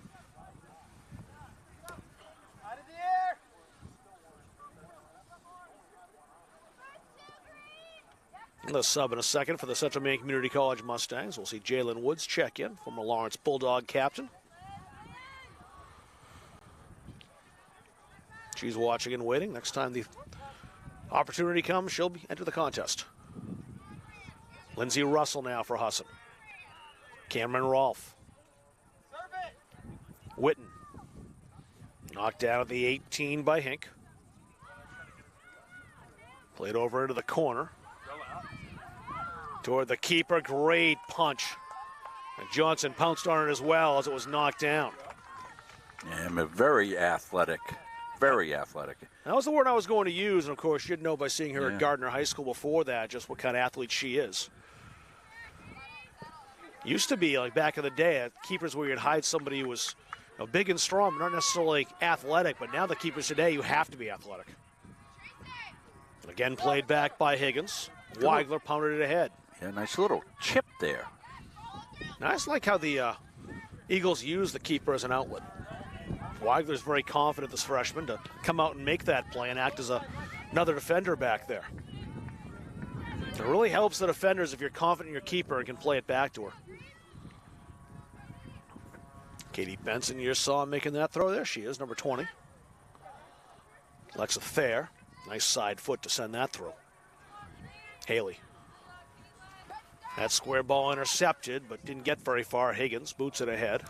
The sub in a second for the Central Maine Community College Mustangs. We'll see Jalen Woods check in, former Lawrence Bulldog captain. She's watching and waiting. Next time the opportunity comes, she'll enter the contest. Lindsey Russell now for Husson. Cameron Rolfe. Witten. Knocked down at the 18 by Hink. Played over into the corner. Toward the keeper, great punch. And Johnson pounced on it as well as it was knocked down. Yeah, very athletic. Very athletic. That was the word I was going to use, and of course you'd know by seeing her at Gardner High School before that just what kind of athlete she is. Used to be, like back in the day, keepers where you'd hide somebody who was big and strong, but not necessarily athletic, but now the keepers today, you have to be athletic. Again played back by Higgins. Weigler pounded it ahead. Yeah, nice little chip there. Nice, like how the Eagles use the keeper as an outlet. Weigler's very confident, this freshman, to come out and make that play and act as another defender back there. It really helps the defenders if you're confident in your keeper and can play it back to her. Katie Benson, you saw making that throw. There she is, number 20. Alexa Thayer, nice side foot to send that through. Haley. That square ball intercepted, but didn't get very far. Higgins boots it ahead.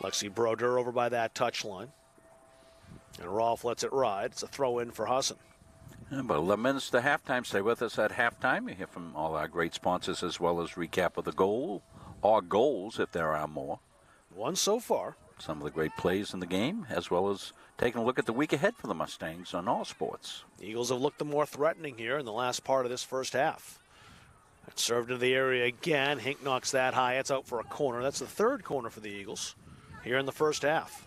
Lexi Broder over by that touchline. And Rolfe lets it ride. It's a throw in for Husson. Yeah, but 11 minutes to halftime. Stay with us at halftime. You hear from all our great sponsors as well as recap of the goal, or goals if there are more. One so far. Some of the great plays in the game, as well as taking a look at the week ahead for the Mustangs on all sports. The Eagles have looked the more threatening here in the last part of this first half. It served into the area again. Hink knocks that high. It's out for a corner. That's the 3rd corner for the Eagles here in the first half.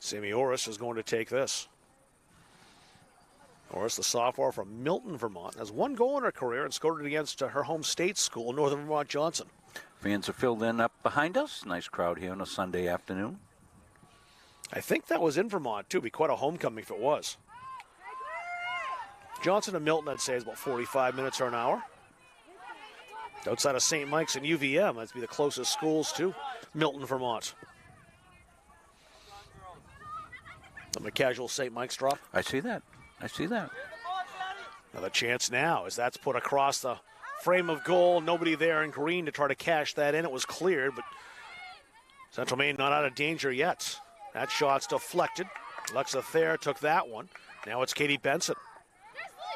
Sammy Orris is going to take this. Orris, the sophomore from Milton, Vermont, has 1 goal in her career and scored it against her home state school, Northern Vermont Johnson. Fans are filled in up behind us. Nice crowd here on a Sunday afternoon. I think that was in Vermont, too. It'd be quite a homecoming if it was. Johnson and Milton, I'd say, is about 45 minutes or an hour. Outside of St. Mike's and UVM, that'd be the closest schools to Milton, Vermont. A casual St. Mike's drop. I see that. I see that. Another chance now as that's put across the frame of goal. Nobody there in green to try to cash that in. It was cleared, but Central Maine not out of danger yet. That shot's deflected. Alexa Thayer took that one. Now it's Katie Benson.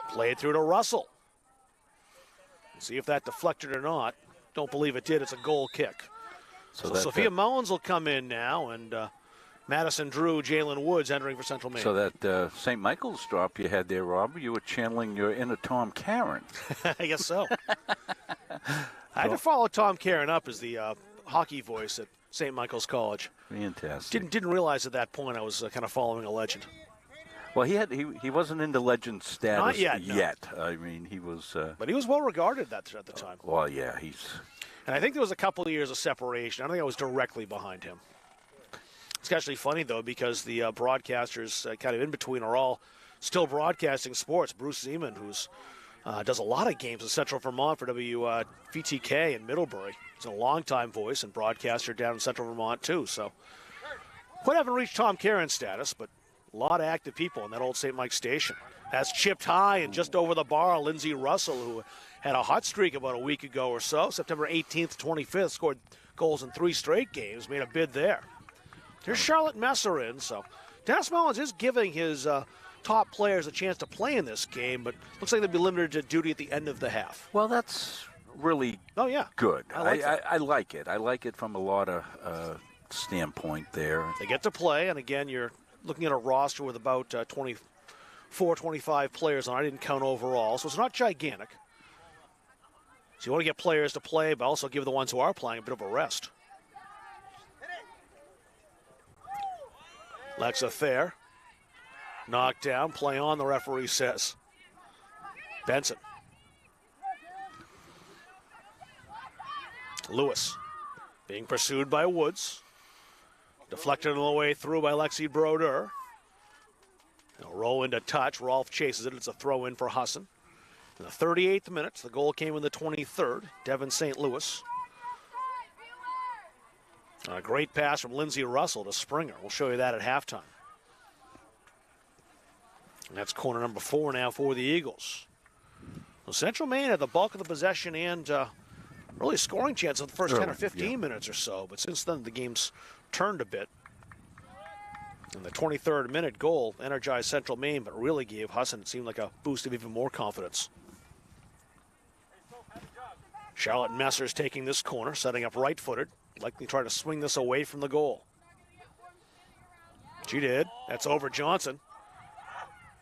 Played through to Russell. See if that deflected or not. Don't believe it did. It's a goal kick. So Sophia Mullins will come in now, and Madison Drew, Jalen Woods entering for Central Maine. So that St. Michael's drop you had there, Rob, you were channeling your inner Tom Karen. I guess so. I had to follow Tom Karen up as the hockey voice at St. Michael's College. Fantastic. Didn't realize at that point I was kind of following a legend. Well, he wasn't into legend status Not yet. No. I mean, he was. But he was well regarded at the time. Well, yeah, he's. And I think there was a couple of years of separation. I don't think I was directly behind him. It's actually funny, though, because the broadcasters kind of in between are all still broadcasting sports. Bruce Zeman, who's does a lot of games in Central Vermont for WVTK in Middlebury. He's a longtime voice and broadcaster down in Central Vermont, too. So, quite haven't reached Tom Karen status, but a lot of active people in that old St. Mike's station. That's chipped high and just over the bar, Lindsay Russell, who had a hot streak about a week ago or so. September 18th, 25th, scored goals in 3 straight games, made a bid there. Here's Charlotte Messer in, so Dennis Mullins is giving his top players a chance to play in this game, but looks like they'll be limited to duty at the end of the half. Well, that's really good. I like it. I like it from a lot of standpoint there. They get to play, and again, you're looking at a roster with about 24, 25 players on. I didn't count overall, so it's not gigantic. So you want to get players to play, but also give the ones who are playing a bit of a rest. Lexa Thayer. Knocked down, play on, the referee says. Benson. Lewis being pursued by Woods. Deflected on the way through by Lexi Broder. They'll roll into touch. Rolfe chases it. It's a throw in for Husson. In the 38th minute, the goal came in the 23rd. Devin St. Louis. A great pass from Lindsay Russell to Springer. We'll show you that at halftime. And that's corner number 4 now for the Eagles. Well, Central Maine had the bulk of the possession and really scoring chance in the first 10 or 15 minutes or so. But since then, the game's turned a bit. And the 23rd minute goal energized Central Maine, but really gave Husson, it seemed like, a boost of even more confidence. Charlotte Messer's taking this corner, setting up right-footed. Likely try to swing this away from the goal. She did. That's over Johnson.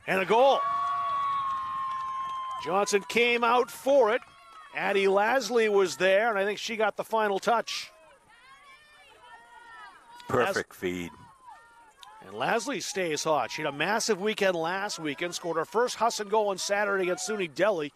And a goal. Johnson came out for it. Addie Lasley was there, and I think she got the final touch. Perfect feed. And Lasley stays hot. She had a massive weekend last weekend, scored her first Husson goal on Saturday against SUNY Delhi,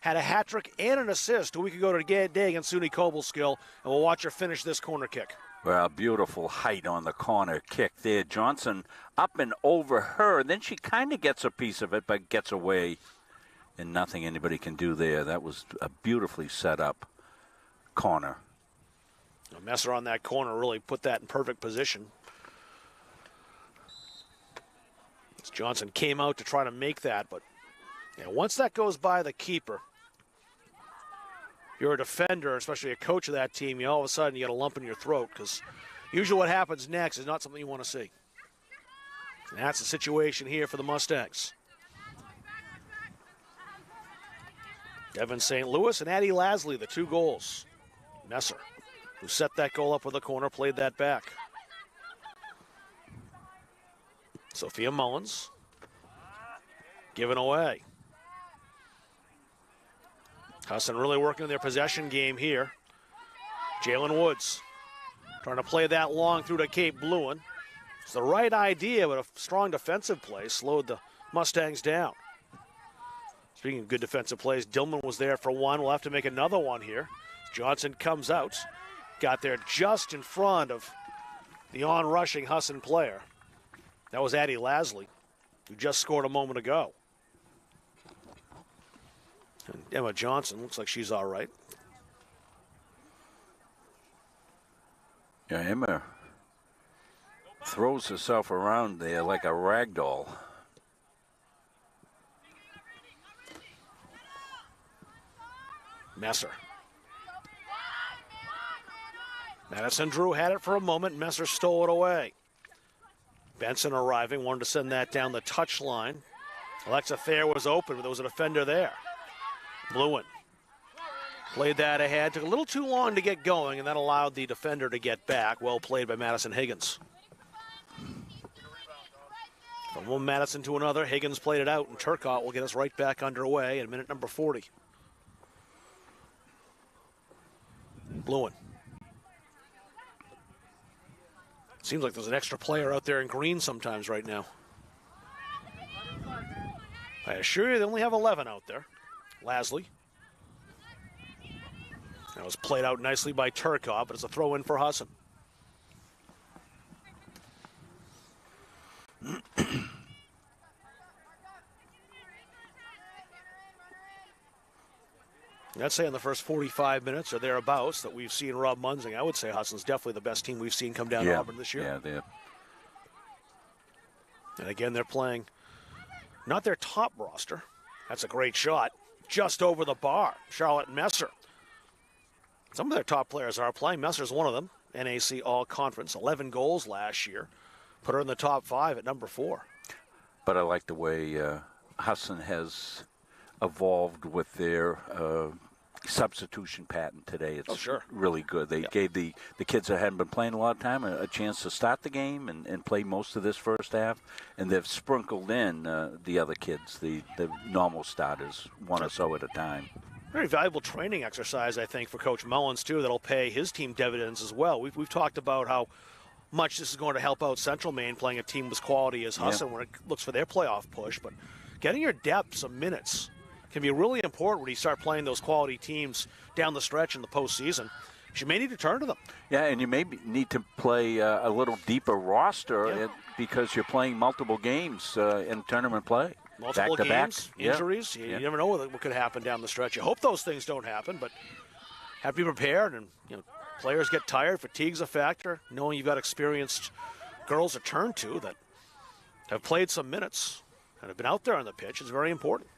had a hat trick and an assist a week ago today against SUNY Cobleskill, and we'll watch her finish this corner kick. Well, beautiful height on the corner kick there. Johnson up and over her. Then she kind of gets a piece of it, but gets away, and nothing anybody can do there. That was a beautifully set up corner. Messer on that corner really put that in perfect position. As Johnson came out to try to make that, but once that goes by the keeper, you're a defender, especially a coach of that team, all of a sudden you get a lump in your throat, because usually what happens next is not something you want to see. And that's the situation here for the Mustangs. Devin St. Louis and Addie Lasley, the 2 goals. Messer, who set that goal up with a corner, played that back. Sophia Mullins, given away. Husson really working their possession game here. Jalen Woods trying to play that long through to Kate Bluen. It's the right idea, but a strong defensive play slowed the Mustangs down. Speaking of good defensive plays, Dillman was there for one. We'll have to make another one here. Johnson comes out. Got there just in front of the on-rushing Husson player. That was Addie Lasley, who just scored a moment ago. And Emma Johnson looks like she's all right. Yeah, Emma throws herself around there like a rag doll. Messer. Madison Drew had it for a moment. Messer stole it away. Benson arriving, wanted to send that down the touch line. Alexa Thayer was open, but there was a defender there. Lewin played that ahead. Took a little too long to get going, and that allowed the defender to get back. Well played by Madison Higgins. From one Madison to another, Higgins played it out, and Turcotte will get us right back underway in minute number 40. Lewin. Seems like there's an extra player out there in green sometimes right now. I assure you they only have 11 out there. Lasley. That was played out nicely by Turcotte, but it's a throw in for Husson. I'd say in the first 45 minutes or thereabouts that we've seen Rob Munzing, I would say Husson's definitely the best team we've seen come down to Auburn this year. Yeah, they're. And again, they're playing not their top roster. That's a great shot. Just over the bar. Charlotte Messer. Some of their top players are playing. Messer's one of them. NAC All-Conference, 11 goals last year. Put her in the top 5 at number 4. But I like the way Husson has evolved with their substitution pattern today. It's really good. They gave the kids that hadn't been playing a lot of time a chance to start the game and play most of this first half, and they've sprinkled in the other kids, the normal starters, one or so at a time. Very valuable training exercise, I think, for Coach Mullins, too, that'll pay his team dividends as well. We've talked about how much this is going to help out Central Maine playing a team as quality as Husson when it looks for their playoff push, but getting your depth some minutes can be really important when you start playing those quality teams down the stretch in the postseason. You may need to turn to them. Yeah, and you may need to play a little deeper roster because you're playing multiple games in tournament play. Multiple back games, to back. injuries. You never know what could happen down the stretch. You hope those things don't happen, but have to be prepared. And players get tired. Fatigue's a factor. Knowing you've got experienced girls to turn to that have played some minutes and have been out there on the pitch is very important.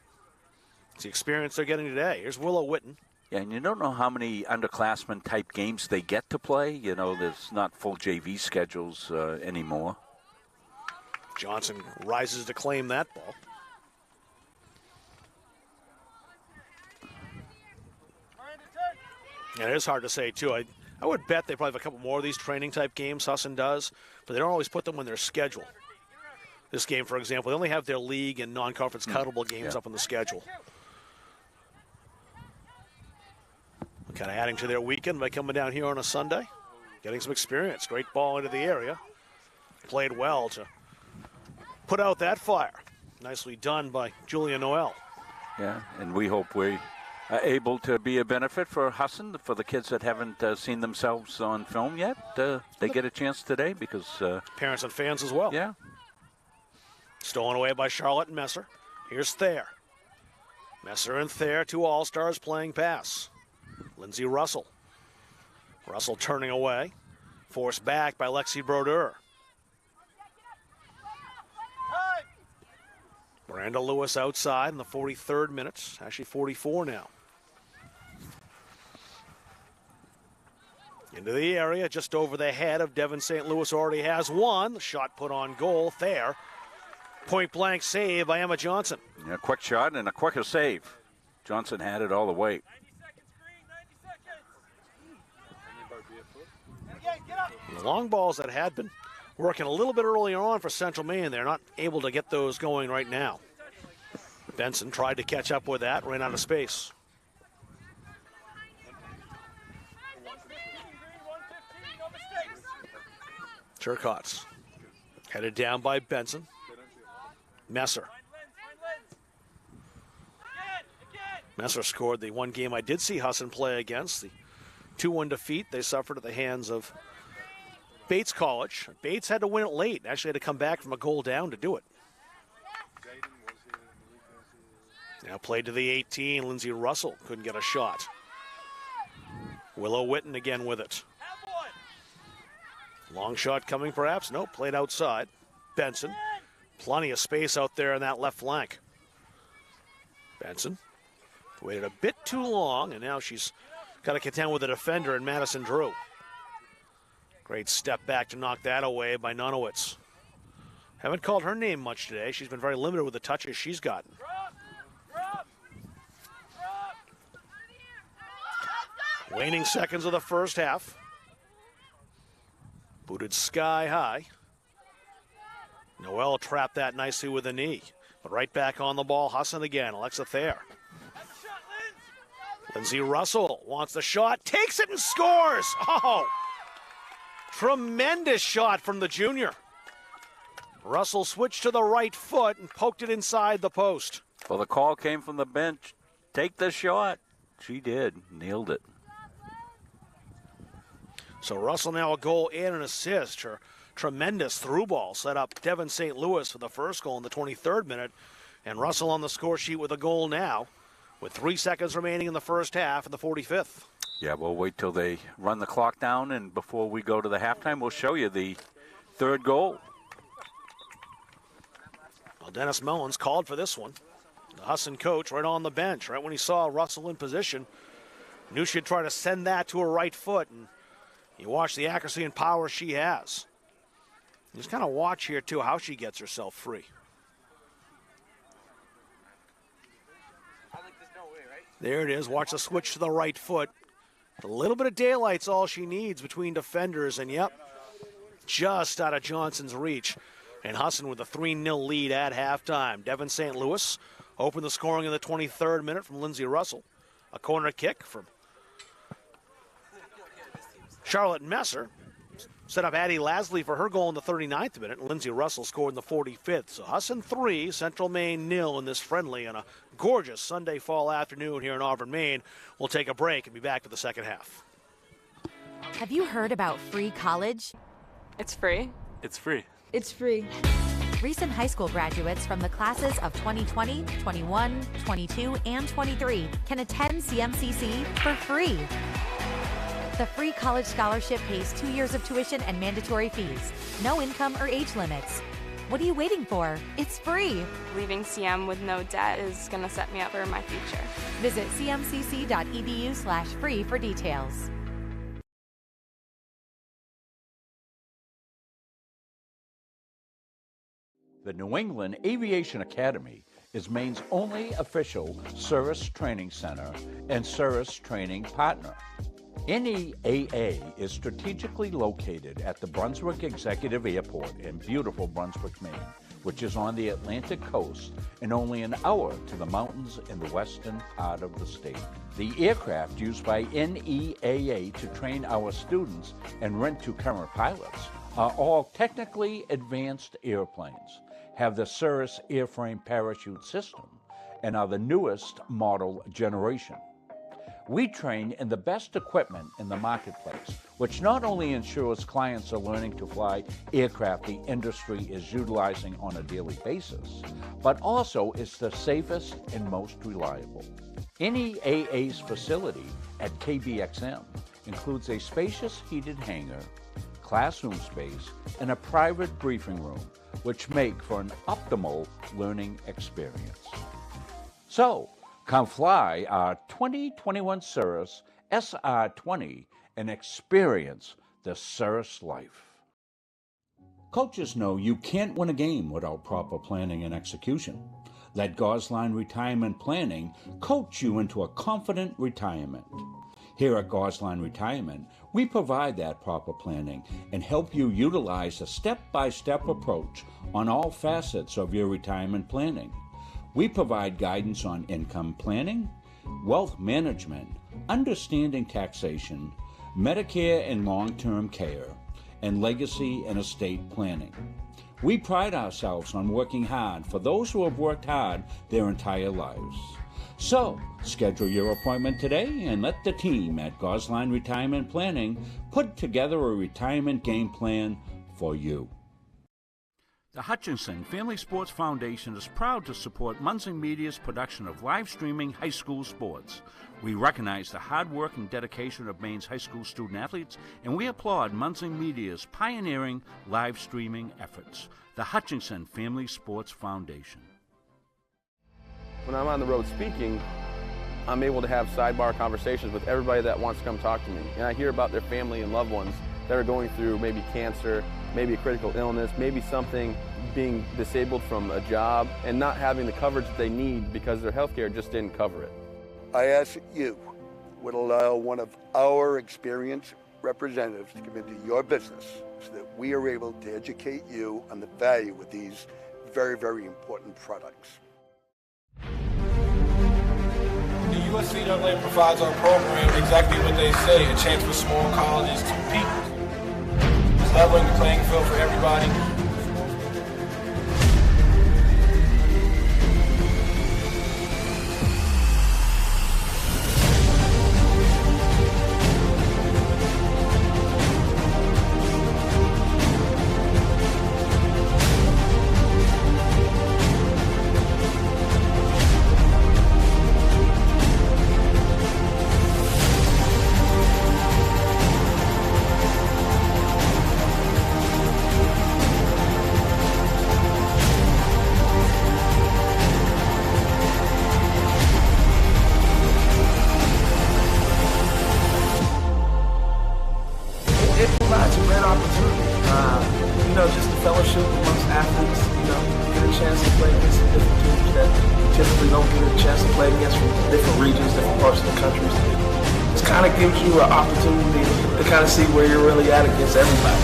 It's the experience they're getting today. Here's Willow Witten. Yeah, and you don't know how many underclassmen type games they get to play. There's not full JV schedules anymore. Johnson rises to claim that ball. And it is hard to say, too. I would bet they probably have a couple more of these training type games, Husson does, but they don't always put them on their schedule. This game, for example, they only have their league and non-conference countable games up on the schedule. Kind of adding to their weekend by coming down here on a Sunday, getting some experience. Great ball into the area. Played well to put out that fire. Nicely done by Julia Noel. Yeah, and we hope we are able to be a benefit for Husson, for the kids that haven't seen themselves on film yet. They get a chance today because... parents and fans as well. Yeah. Stolen away by Charlotte and Messer. Here's Thayer. Messer and Thayer, two all-stars playing pass. Lindsey Russell. Russell turning away. Forced back by Lexi Brodeur. Miranda Lewis outside in the 43rd minute. Actually 44 now. Into the area, just over the head of Devin St. Louis already has one. The shot put on goal. Thayer. Point blank save by Emma Johnson. Yeah, quick shot and a quicker save. Johnson had it all the way. The long balls that had been working a little bit earlier on for Central Maine, they're not able to get those going right now. Benson tried to catch up with that, ran out of space. Turcotte headed down by Benson. Messer. Messer scored the one game I did see Husson play against, the 2-1 defeat they suffered at the hands of Bates College. Bates had to win it late. Actually had to come back from a goal down to do it. Now played to the 18. Lindsey Russell couldn't get a shot. Willow Witten again with it. Long shot coming perhaps. Nope, played outside. Benson. Plenty of space out there in that left flank. Benson waited a bit too long, and now she's got to contend with a defender in Madison Drew. Great step back to knock that away by Nunowitz. Haven't called her name much today. She's been very limited with the touches she's gotten. Waning seconds of the first half. Booted sky high. Noel trapped that nicely with a knee. But right back on the ball, Husson again. Alexa Thayer. Lindsey Russell wants the shot, takes it and scores. Oh, tremendous shot from the junior. Russell switched to the right foot and poked it inside the post. Well, the call came from the bench. Take the shot. She did. Nailed it. So Russell now a goal and an assist. Her tremendous through ball set up Devon St. Louis for the first goal in the 23rd minute. And Russell on the score sheet with a goal now, with 3 seconds remaining in the first half in the 45th. Yeah, we'll wait till they run the clock down, and before we go to the halftime, we'll show you the third goal. Well, Dennis Mullins called for this one. The Husson coach right on the bench, right when he saw Russell in position, knew she'd try to send that to her right foot, and you watch the accuracy and power she has. Just kind of watch here, too, how she gets herself free. There it is. Watch the switch to the right foot. A little bit of daylight's all she needs between defenders, and yep, just out of Johnson's reach. And Husson with a 3-0 lead at halftime. Devon St. Louis opened the scoring in the 23rd minute from Lindsey Russell. A corner kick from Charlotte Messer set up Addie Lasley for her goal in the 39th minute, and Lindsey Russell scored in the 45th. So Husson 3, Central Maine 0 in this friendly on a gorgeous Sunday fall afternoon here in Auburn, Maine. We'll take a break and be back for the second half. Have you heard about free college? It's free. It's free. It's free. Recent high school graduates from the classes of 2020, 21, 22, and 23 can attend CMCC for free. The free college scholarship pays 2 years of tuition and mandatory fees. No income or age limits. What are you waiting for? It's free. Leaving CM with no debt is going to set me up for my future. Visit cmcc.edu/free for details. The New England Aviation Academy is Maine's only official service training center and service training partner. NEAA is strategically located at the Brunswick Executive Airport in beautiful Brunswick, Maine, which is on the Atlantic coast and only an hour to the mountains in the western part of the state. The aircraft used by NEAA to train our students and rent to current pilots are all technically advanced airplanes, have the Cirrus airframe parachute system, and are the newest model generation. We train in the best equipment in the marketplace, which not only ensures clients are learning to fly aircraft the industry is utilizing on a daily basis, but also is the safest and most reliable. NEAA's facility at KBXM includes a spacious heated hangar, classroom space, and a private briefing room, which make for an optimal learning experience. So, come fly our 2021 Cirrus SR20 and experience the Cirrus life. Coaches know you can't win a game without proper planning and execution. Let Gosline Retirement Planning coach you into a confident retirement. Here at Gosline Retirement, we provide that proper planning and help you utilize a step-by-step approach on all facets of your retirement planning. We provide guidance on income planning, wealth management, understanding taxation, Medicare and long-term care, and legacy and estate planning. We pride ourselves on working hard for those who have worked hard their entire lives. So, schedule your appointment today and let the team at Gosline Retirement Planning put together a retirement game plan for you. The Hutchinson Family Sports Foundation is proud to support Munson Media's production of live streaming high school sports. We recognize the hard work and dedication of Maine's high school student athletes, and we applaud Munson Media's pioneering live streaming efforts. The Hutchinson Family Sports Foundation. When I'm on the road speaking, I'm able to have sidebar conversations with everybody that wants to come talk to me. And I hear about their family and loved ones that are going through maybe cancer, maybe a critical illness, maybe something, being disabled from a job and not having the coverage that they need because their health care just didn't cover it. I ask that you would allow one of our experienced representatives to come into your business so that we are able to educate you on the value of these very, very important products. The USCAA provides our program exactly what they say, a chance for small colleges to compete. It's leveling the playing field for everybody. It provides a great opportunity, just the fellowship amongst athletes, get a chance to play against some different teams that typically don't get a chance to play against from different regions, different parts of the country. It kind of gives you an opportunity to kind of see where you're really at against everybody.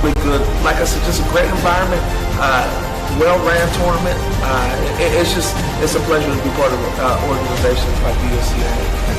Really good, like I said, just a great environment, well-ran tournament. It's a pleasure to be part of organizations like the USCAA.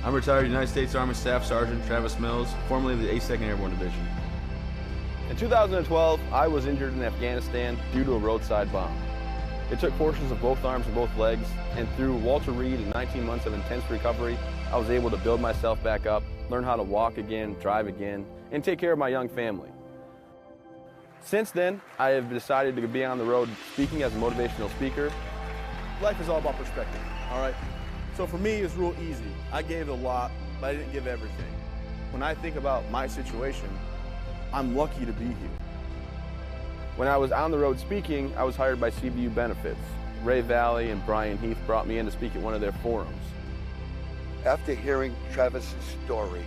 I'm retired United States Army Staff Sergeant Travis Mills, formerly of the 82nd Airborne Division. In 2012, I was injured in Afghanistan due to a roadside bomb. It took portions of both arms and both legs, and through Walter Reed and 19 months of intense recovery, I was able to build myself back up, learn how to walk again, drive again, and take care of my young family. Since then, I have decided to be on the road speaking as a motivational speaker. Life is all about perspective, all right? So for me, it's real easy. I gave a lot, but I didn't give everything. When I think about my situation, I'm lucky to be here. When I was on the road speaking, I was hired by CBU Benefits. Ray Valley and Brian Heath brought me in to speak at one of their forums. After hearing Travis's story,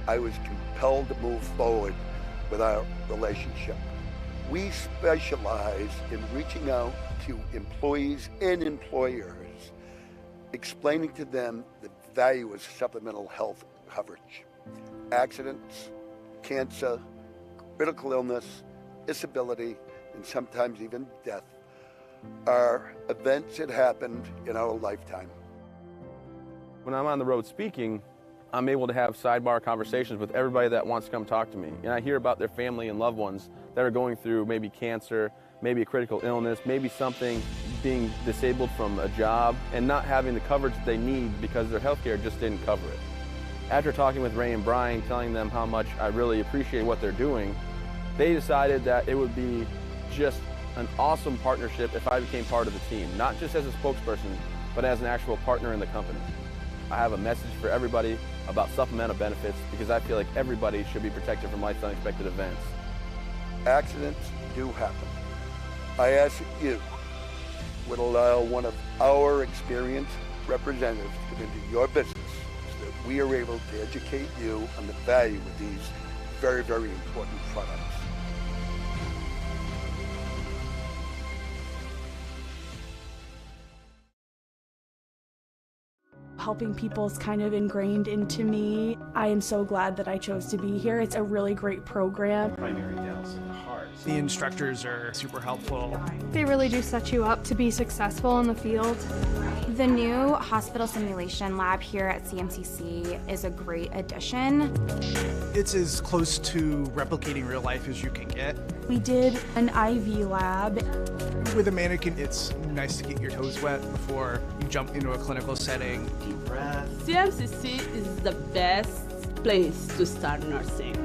I was compelled to move forward with our relationship. We specialize in reaching out to employees and employers, explaining to them the value of supplemental health coverage. Accidents, cancer, critical illness, disability, and sometimes even death are events that happened in our lifetime. When I'm on the road speaking, I'm able to have sidebar conversations with everybody that wants to come talk to me. And I hear about their family and loved ones that are going through maybe cancer, maybe a critical illness, maybe something, being disabled from a job and not having the coverage that they need because their healthcare just didn't cover it. After talking with Ray and Brian, telling them how much I really appreciate what they're doing, they decided that it would be just an awesome partnership if I became part of the team, not just as a spokesperson, but as an actual partner in the company. I have a message for everybody about supplemental benefits because I feel like everybody should be protected from life's unexpected events. Accidents do happen. I ask that you would allow one of our experienced representatives to come into your business so that we are able to educate you on the value of these very, very important products. Helping people is kind of ingrained into me. I am so glad that I chose to be here. It's a really great program. Primary dental in the heart. The instructors are super helpful. They really do set you up to be successful in the field. The new hospital simulation lab here at CMCC is a great addition. It's as close to replicating real life as you can get. We did an IV lab. With a mannequin, it's nice to get your toes wet before you jump into a clinical setting. Deep breath. CMCC is the best place to start nursing.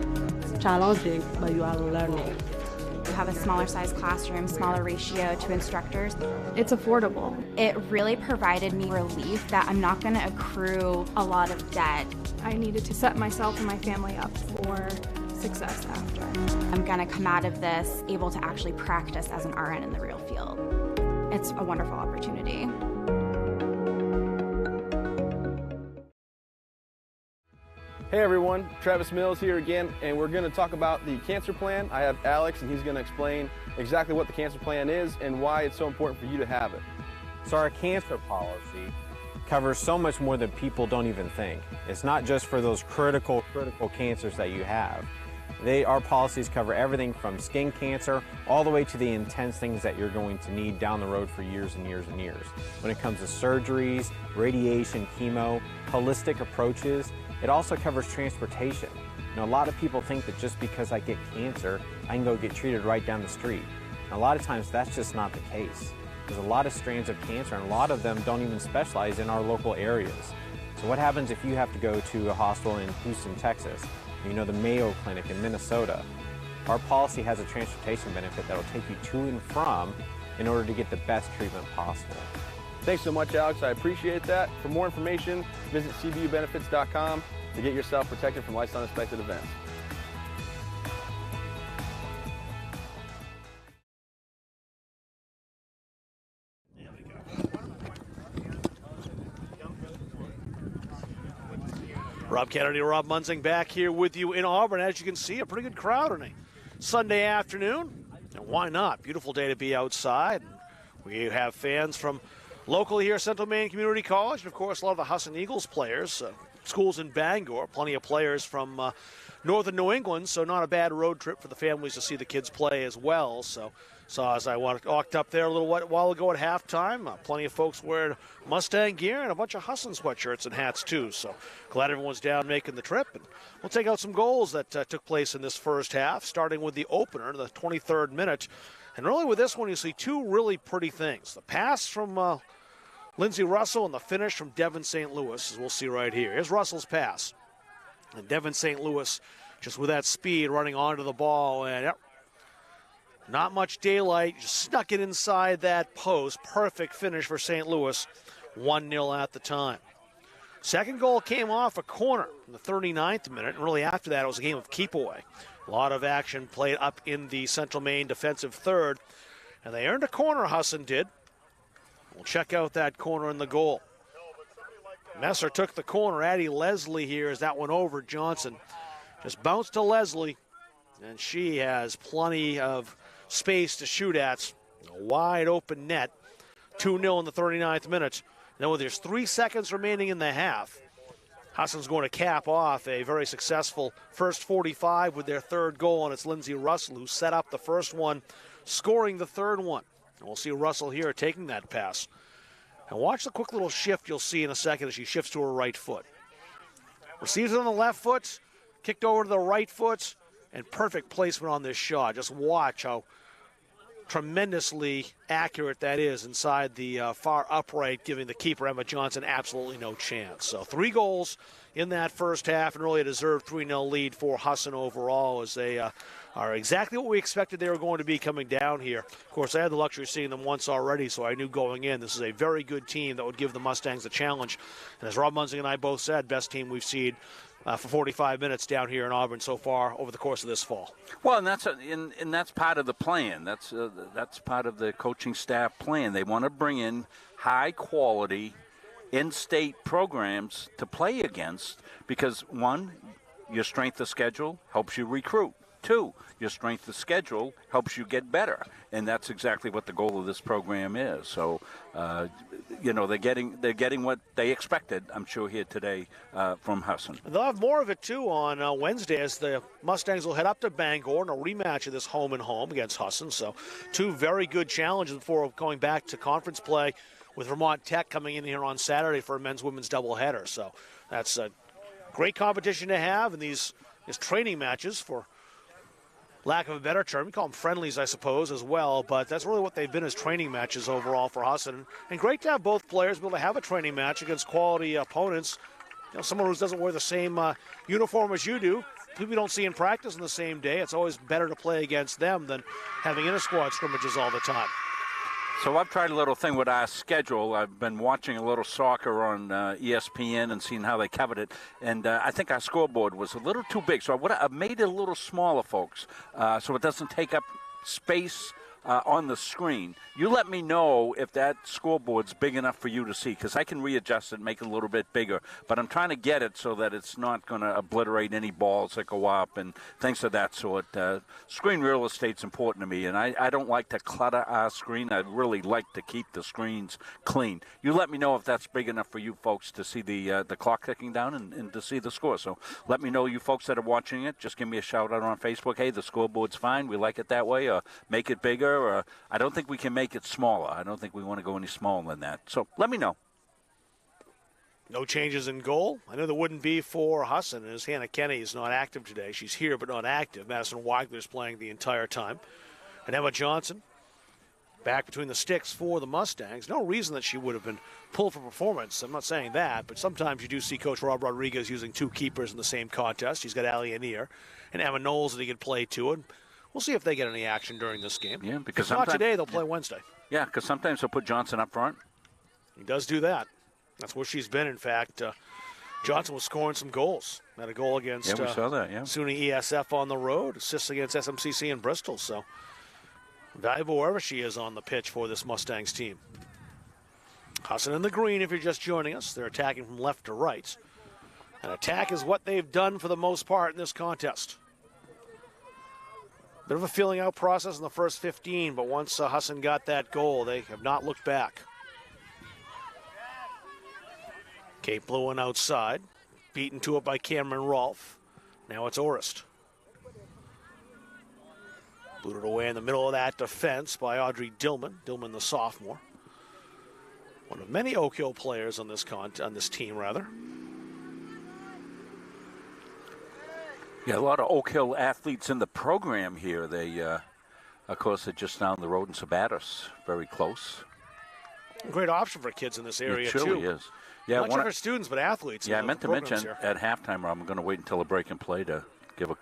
It's challenging, but you are learning. You have a smaller size classroom, smaller ratio to instructors. It's affordable. It really provided me relief that I'm not going to accrue a lot of debt. I needed to set myself and my family up for success after. I'm going to come out of this able to actually practice as an RN in the real field. It's a wonderful opportunity. Hey everyone, Travis Mills here again, and we're going to talk about the cancer plan. I have Alex, and he's going to explain exactly what the cancer plan is and why it's so important for you to have it. So our cancer policy covers so much more than people don't even think. It's not just for those critical cancers that you have. Our policies cover everything from skin cancer all the way to the intense things that you're going to need down the road for years and years and years. When it comes to surgeries, radiation, chemo, holistic approaches, it also covers transportation. A lot of people think that just because I get cancer, I can go get treated right down the street. And a lot of times that's just not the case. There's a lot of strands of cancer, and a lot of them don't even specialize in our local areas. So what happens if you have to go to a hospital in Husson, Texas, the Mayo Clinic in Minnesota? Our policy has a transportation benefit that will take you to and from in order to get the best treatment possible. Thanks so much, Alex. I appreciate that. For more information, visit cbubenefits.com to get yourself protected from life's unexpected events. Rob Kennedy, Rob Munzing back here with you in Auburn. As you can see, a pretty good crowd on a Sunday afternoon. And why not? Beautiful day to be outside. We have fans from locally here, Central Maine Community College, and of course a lot of the Husson Eagles players. Schools in Bangor, plenty of players from northern New England, so not a bad road trip for the families to see the kids play as well. So as I walked up there a little while ago at halftime, plenty of folks wearing Mustang gear and a bunch of Husson sweatshirts and hats too. So glad everyone's down making the trip. And we'll take out some goals that took place in this first half, starting with the opener, the 23rd minute. And really with this one, you see two really pretty things. The pass from Lindsey Russell and the finish from Devin St. Louis, as we'll see right here. Here's Russell's pass. And Devin St. Louis just with that speed running onto the ball. And not much daylight, just snuck it inside that post. Perfect finish for St. Louis, 1-0 at the time. Second goal came off a corner in the 39th minute, and really after that it was a game of keep away. A lot of action played up in the Central Maine defensive third, and they earned a corner, Husson did. We'll check out that corner in the goal. Messer took the corner. Addie Leslie here as that one over. Johnson just bounced to Leslie, and she has plenty of space to shoot at. A wide open net. 2-0 in the 39th minute. Now with there's 3 seconds remaining in the half, Husson's going to cap off a very successful first 45 with their third goal, and it's Lindsey Russell who set up the first one, scoring the third one. And we'll see Russell here taking that pass. And watch the quick little shift you'll see in a second as she shifts to her right foot. Receives it on the left foot, kicked over to the right foot, and perfect placement on this shot. Just watch how tremendously accurate that is inside the far upright, giving the keeper, Emma Johnson, absolutely no chance. So 3 goals in that first half, and really a deserved 3-0 lead for Husson overall, as they are exactly what we expected they were going to be coming down here. Of course, I had the luxury of seeing them once already, so I knew going in this is a very good team that would give the Mustangs a challenge. And as Rob Munzing and I both said, best team we've seen for 45 minutes down here in Auburn so far over the course of this fall. Well, and that's part of the plan. That's part of the coaching staff plan. They want to bring in high-quality, in-state programs to play against because, 1, your strength of schedule helps you recruit. 2, your strength of schedule helps you get better, and that's exactly what the goal of this program is. So, they're getting what they expected, I'm sure, here today from Husson. And they'll have more of it too on Wednesday, as the Mustangs will head up to Bangor in a rematch of this home and home against Husson. So, 2 very good challenges before going back to conference play, with Vermont Tech coming in here on Saturday for a men's-women's doubleheader. So, that's a great competition to have in these training matches, for lack of a better term. We call them friendlies, I suppose, as well, but that's really what they've been as training matches overall for Husson. And great to have both players be able to have a training match against quality opponents. Someone who doesn't wear the same uniform as you do, people you don't see in practice on the same day. It's always better to play against them than having inter-squad scrimmages all the time. So I've tried a little thing with our schedule. I've been watching a little soccer on ESPN and seeing how they covered it. And I think our scoreboard was a little too big. So I made it a little smaller, folks, so it doesn't take up space on the screen. You let me know if that scoreboard's big enough for you to see, because I can readjust it and make it a little bit bigger. But I'm trying to get it so that it's not going to obliterate any balls that go up and things of that sort. Screen real estate's important to me, and I don't like to clutter our screen. I really like to keep the screens clean. You let me know if that's big enough for you folks to see the clock ticking down and to see the score. So let me know, you folks that are watching it. Just give me a shout out on Facebook. Hey, the scoreboard's fine. We like it that way. Or make it bigger. Or I don't think we can make it smaller. I don't think we want to go any smaller than that. So let me know. No changes in goal. I know there wouldn't be for Husson, as Hannah Kenny is not active today. She's here but not active. Madison Weigler's playing the entire time. And Emma Johnson back between the sticks for the Mustangs. No reason that she would have been pulled for performance. I'm not saying that, but sometimes you do see Coach Rob Rodriguez using 2 keepers in the same contest. He's got Allie Anir and Emma Knowles that he could play to, and we'll see if they get any action during this game. Yeah, because not today, they'll play Wednesday. Yeah, because sometimes they'll put Johnson up front. He does do that. That's where she's been. In fact, Johnson was scoring some goals. Had a goal against we saw that, SUNY ESF on the road, assists against SMCC in Bristol. So valuable wherever she is on the pitch for this Mustangs team. Husson in the green, if you're just joining us. They're attacking from left to right. And attack is what they've done for the most part in this contest. Bit of a feeling out process in the first 15, but once Husson got that goal, they have not looked back. Kate Bluen outside, beaten to it by Cameron Rolfe. Now it's Orist. Booted away in the middle of that defense by Audrey Dillman. Dillman, the sophomore. One of many Oak Hill players on this team, rather. Yeah, a lot of Oak Hill athletes in the program here. They, of course, are just down the road in Sabatis, very close. Great option for kids in this area, too. It truly is. Yeah, not just for students, but athletes. Yeah, I meant to mention at halftime, Rob, I'm going to wait until a break and play to give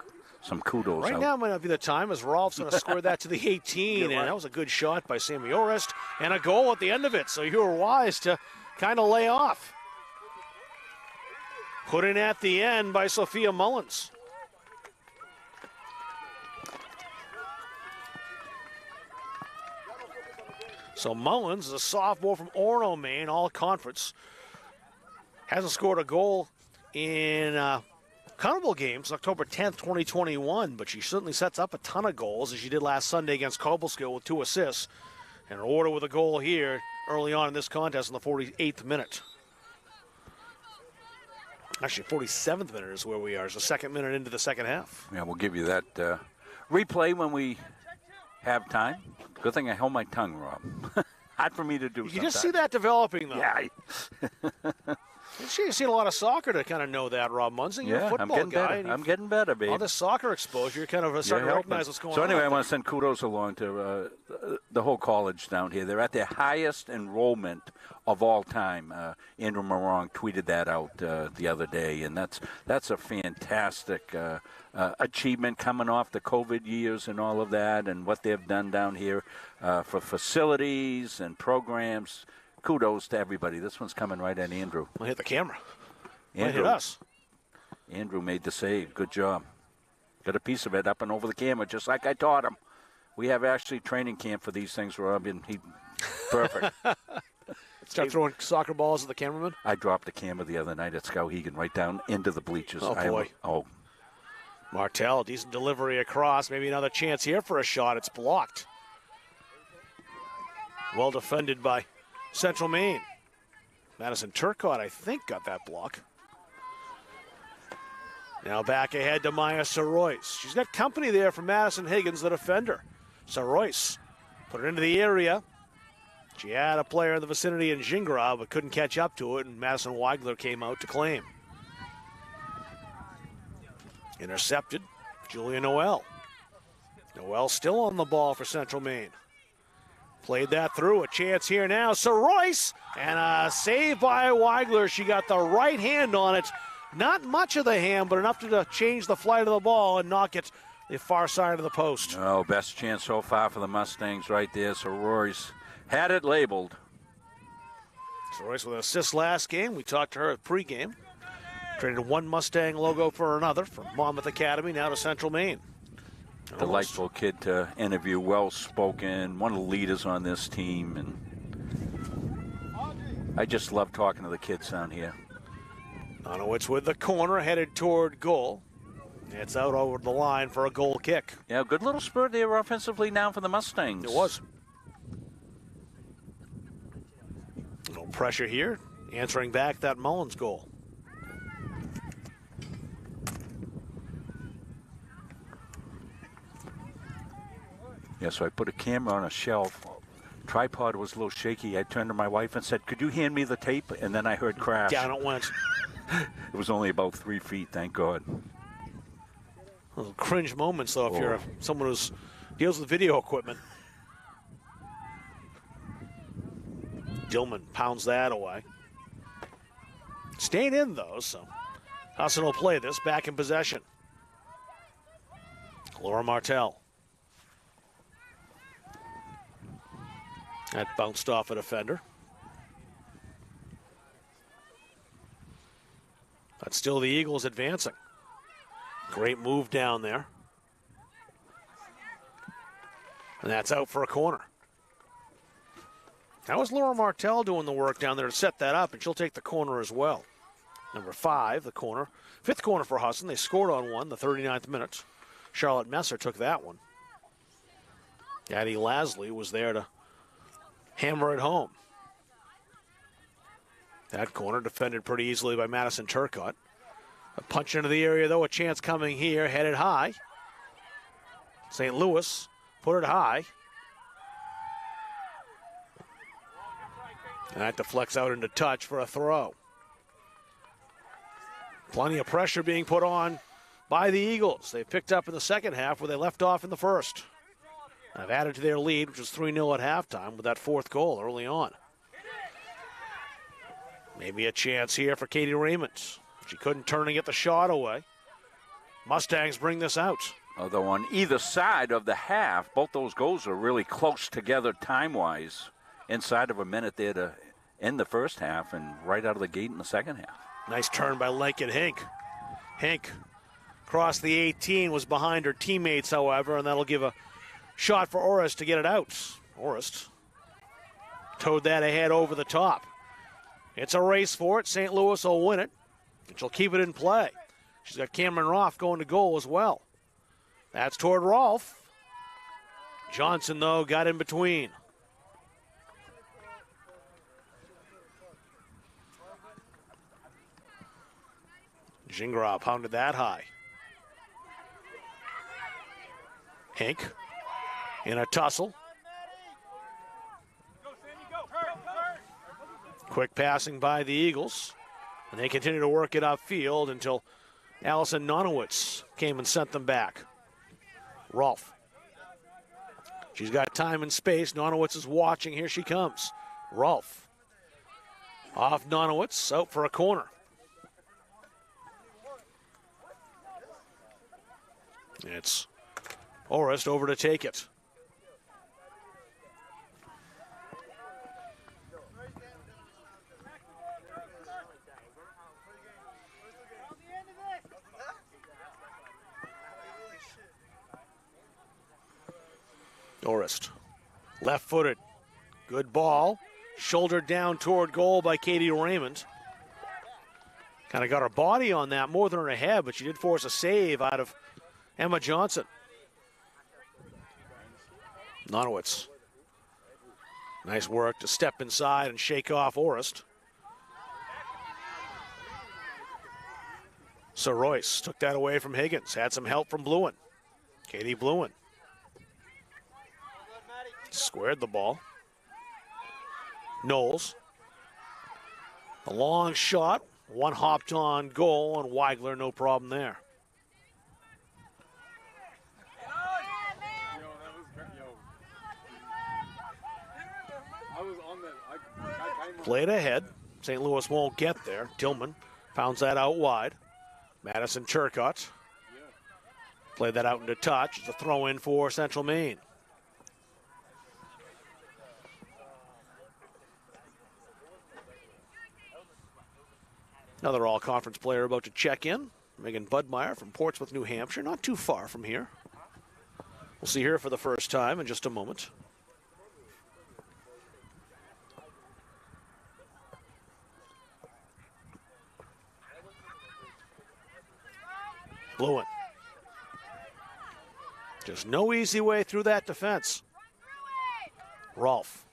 some kudos right out. Now might not be the time, as Rolfe's going to square that to the 18, and that was a good shot by Sammy Orist, and a goal at the end of it, so you were wise to kind of lay off. Put in at the end by Sophia Mullins. So Mullins is a sophomore from Orono, Maine, all conference. Hasn't scored a goal in Carnival Games, October 10th, 2021, but she certainly sets up a ton of goals as she did last Sunday against Cobleskill with 2 assists. And an order with a goal here early on in this contest in the 48th minute. Actually, 47th minute is where we are. It's the 2nd minute into the second half. Yeah, we'll give you that replay when we have time. Good thing I held my tongue, Rob. Hard for me to do. You just see that developing, though. Yeah. You've seen a lot of soccer to kind of know that, Rob Munson. You're a football I'm getting guy. better. I'm getting better, babe. All this soccer exposure, you're kind of starting to recognize what's going on. So anyway, I want to send kudos along to the whole college down here. They're at their highest enrollment of all time. Andrew Morong tweeted that out the other day, and that's a fantastic achievement coming off the COVID years and all of that, and what they've done down here for facilities and programs. Kudos to everybody. This one's coming right at Andrew. We'll hit the camera. Andrew, hit us. Andrew made the save. Good job. Got a piece of it up and over the camera, just like I taught him. We have actually training camp for these things, Rob, and he perfect. Start throwing soccer balls at the cameraman? I dropped the camera the other night at Skowhegan right down into the bleachers. Oh, boy. Martell, decent delivery across. Maybe another chance here for a shot. It's blocked. Well defended by Central Maine. Madison Turcotte, I think, got that block. Now back ahead to Maya Soroyce. She's got company there from Madison Higgins, the defender. Soroyce put it into the area. She had a player in the vicinity in Gingras, but couldn't catch up to it, and Madison Weigler came out to claim. Intercepted, Julia Noel. Noel still on the ball for Central Maine. Played that through, a chance here now. Soroyce, and a save by Weigler. She got the right hand on it. Not much of the hand, but enough to change the flight of the ball and knock it the far side of the post. Oh, best chance so far for the Mustangs right there. Soroyce had it labeled. Soroyce with an assist last game. We talked to her at pregame. Traded one Mustang logo for another from Monmouth Academy, now to Central Maine. Delightful kid to interview, well-spoken, one of the leaders on this team. And I just love talking to the kids down here. Donowitz with the corner, headed toward goal. It's out over the line for a goal kick. Yeah, good little spurt there offensively now for the Mustangs. It was. No pressure here. Answering back that Mullins goal. Yeah, so I put a camera on a shelf. Tripod was a little shaky. I turned to my wife and said, "Could you hand me the tape?" And then I heard crash. Down it went. It was only about 3 feet, thank God. Little cringe moments, though, if you're someone who deals with video equipment. Dillman pounds that away. Staying in, though, so Husson will play this back in possession. Laura Martell. That bounced off a defender. But still the Eagles advancing. Great move down there. And that's out for a corner. That was Laura Martell doing the work down there to set that up, and she'll take the corner as well. Number 5, the corner. 5th corner for Husson. They scored on one, the 39th minute. Charlotte Messer took that one. Addie Lasley was there to hammer it home. That corner defended pretty easily by Madison Turcotte. A punch into the area, though. A chance coming here, headed high. St. Louis put it high. And that deflects out into touch for a throw. Plenty of pressure being put on by the Eagles. They picked up in the second half where they left off in the first. Have added to their lead, which was 3-0 at halftime, with that 4th goal early on. Maybe a chance here for Katie Raymond. She couldn't turn and get the shot away. Mustangs bring this out. Although on either side of the half, both those goals are really close together time-wise. Inside of a minute there to end the first half and right out of the gate in the second half. Nice turn by Lincoln Hink. Hink crossed the 18, was behind her teammates, however, and that'll give a shot for Orist to get it out. Orist towed that ahead over the top. It's a race for it. St. Louis will win it, and she'll keep it in play. She's got Cameron Roth going to goal as well. That's toward Rolfe. Johnson, though, got in between. Gingras pounded that high. Hank in a tussle. Quick passing by the Eagles. And they continue to work it upfield until Allison Nonowitz came and sent them back. Rolfe. She's got time and space. Nonowitz is watching. Here she comes. Rolfe. Off Nonowitz, out for a corner. It's Orest over to take it. Orest, left-footed, good ball, shouldered down toward goal by Katie Raymond. Kind of got her body on that more than her head, but she did force a save out of Emma Johnson. Nonowitz, nice work to step inside and shake off Orest. So Royce took that away from Higgins, had some help from Bluen. Katie Bluen. Squared the ball. Knowles. A long shot. One hopped on goal, and Weigler, no problem there. Played ahead. St. Louis won't get there. Tillman pounds that out wide. Madison Turcott played that out into touch. It's a throw in for Central Maine. Another all-conference player about to check in. Megan Budmeyer from Portsmouth, New Hampshire. Not too far from here. We'll see her for the first time in just a moment. Bluen. Just no easy way through that defense. Rolfe.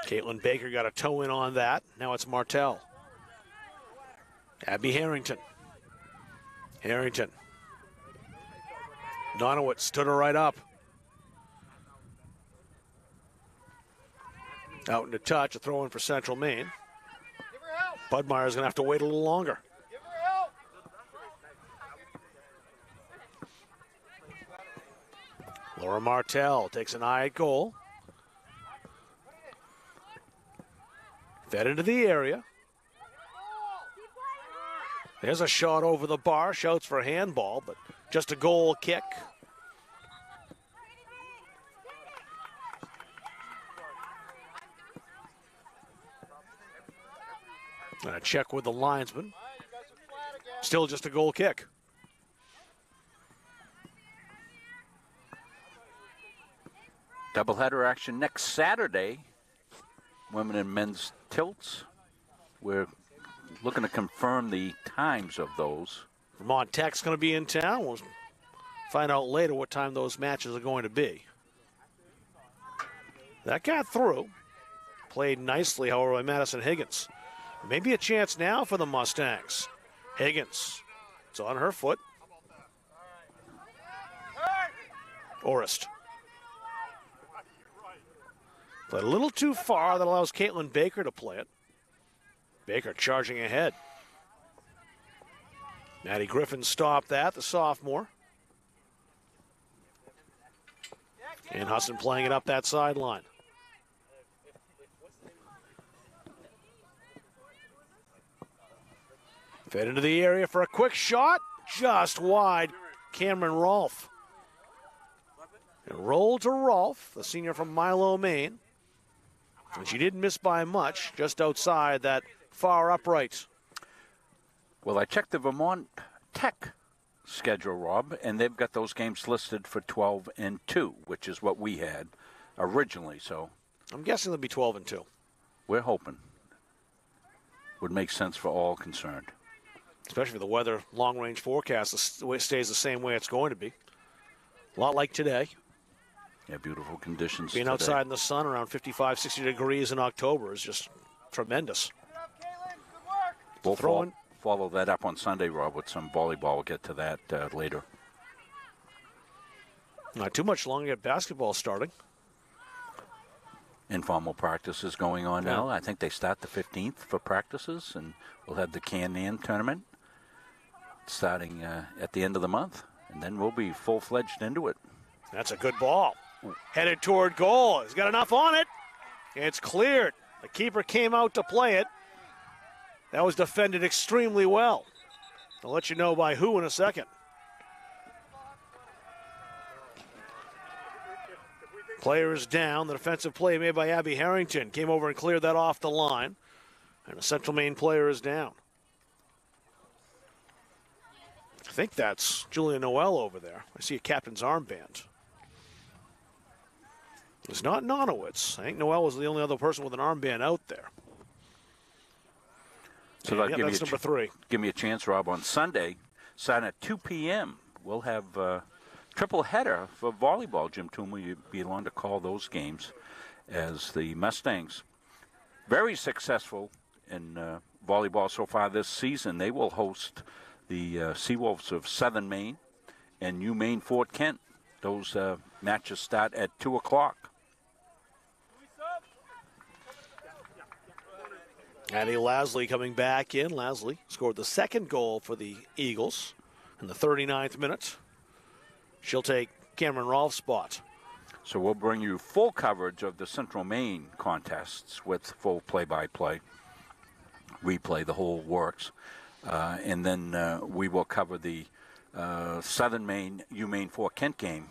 Caitlin Baker got a toe in on that. Now it's Martell. Abby Harrington. Harrington. Nonowitz stood her right up. Out into touch, a throw in for Central Maine. Budmeyer's going to have to wait a little longer. Laura Martell takes an eye at goal. Fed into the area. There's a shot over the bar. Shouts for a handball, but just a goal kick. And a check with the linesman. Still just a goal kick. Doubleheader action next Saturday. Women and men's tilts. We're looking to confirm the times of those. Vermont Tech's going to be in town. We'll find out later what time those matches are going to be. That got through. Played nicely, however, by Madison Higgins. Maybe a chance now for the Mustangs. Higgins. It's on her foot. Orest. Played a little too far. That allows Caitlin Baker to play it. Baker charging ahead. Maddie Griffin stopped that, the sophomore. And Husson playing it up that sideline. Fed into the area for a quick shot. Just wide. Cameron Rolfe. And rolled to Rolfe, the senior from Milo, Maine. And she didn't miss by much, just outside that far upright. Well, I checked the Vermont Tech schedule, Rob, and they've got those games listed for 12 and 2, which is what we had originally. So I'm guessing they'll be 12 and 2. We're hoping. Would make sense for all concerned. especially if the weather long-range forecast stays the same way it's going to be. A lot like today. Yeah, beautiful conditions Being today. outside in the sun around 55, 60 degrees in October is just tremendous. We'll follow that up on Sunday, Rob, with some volleyball. We'll get to that later. Not too much longer to get basketball starting. Informal practices going on now. I think they start the 15th for practices, and we'll have the Can-Am tournament starting at the end of the month, and then we'll be full-fledged into it. That's a good ball. Headed toward goal. He's got enough on it. It's cleared. The keeper came out to play it. That was defended extremely well. I'll let you know by who in a second. Player is down. The defensive play made by Abby Harrington came over and cleared that off the line. And a Central Maine player is down. I think that's Julia Noel over there. I see a captain's armband. It's not Nonowitz. I think Noel was the only other person with an armband out there. So yeah, that's number 3. Give me a chance, Rob. On Sunday, starting at 2 p.m., we'll have triple header for volleyball. Jim Toomey will be along to call those games as the Mustangs, very successful in volleyball so far this season. They will host the Seawolves of Southern Maine and UMaine Fort Kent. Those matches start at 2 o'clock. Addie Lasley coming back in. Lasley scored the second goal for the Eagles in the 39th minute. She'll take Cameron Rolfe's spot. So we'll bring you full coverage of the Central Maine contests with full play-by-play, replay, the whole works. And then we will cover the Southern Maine, UMaine Fort Kent game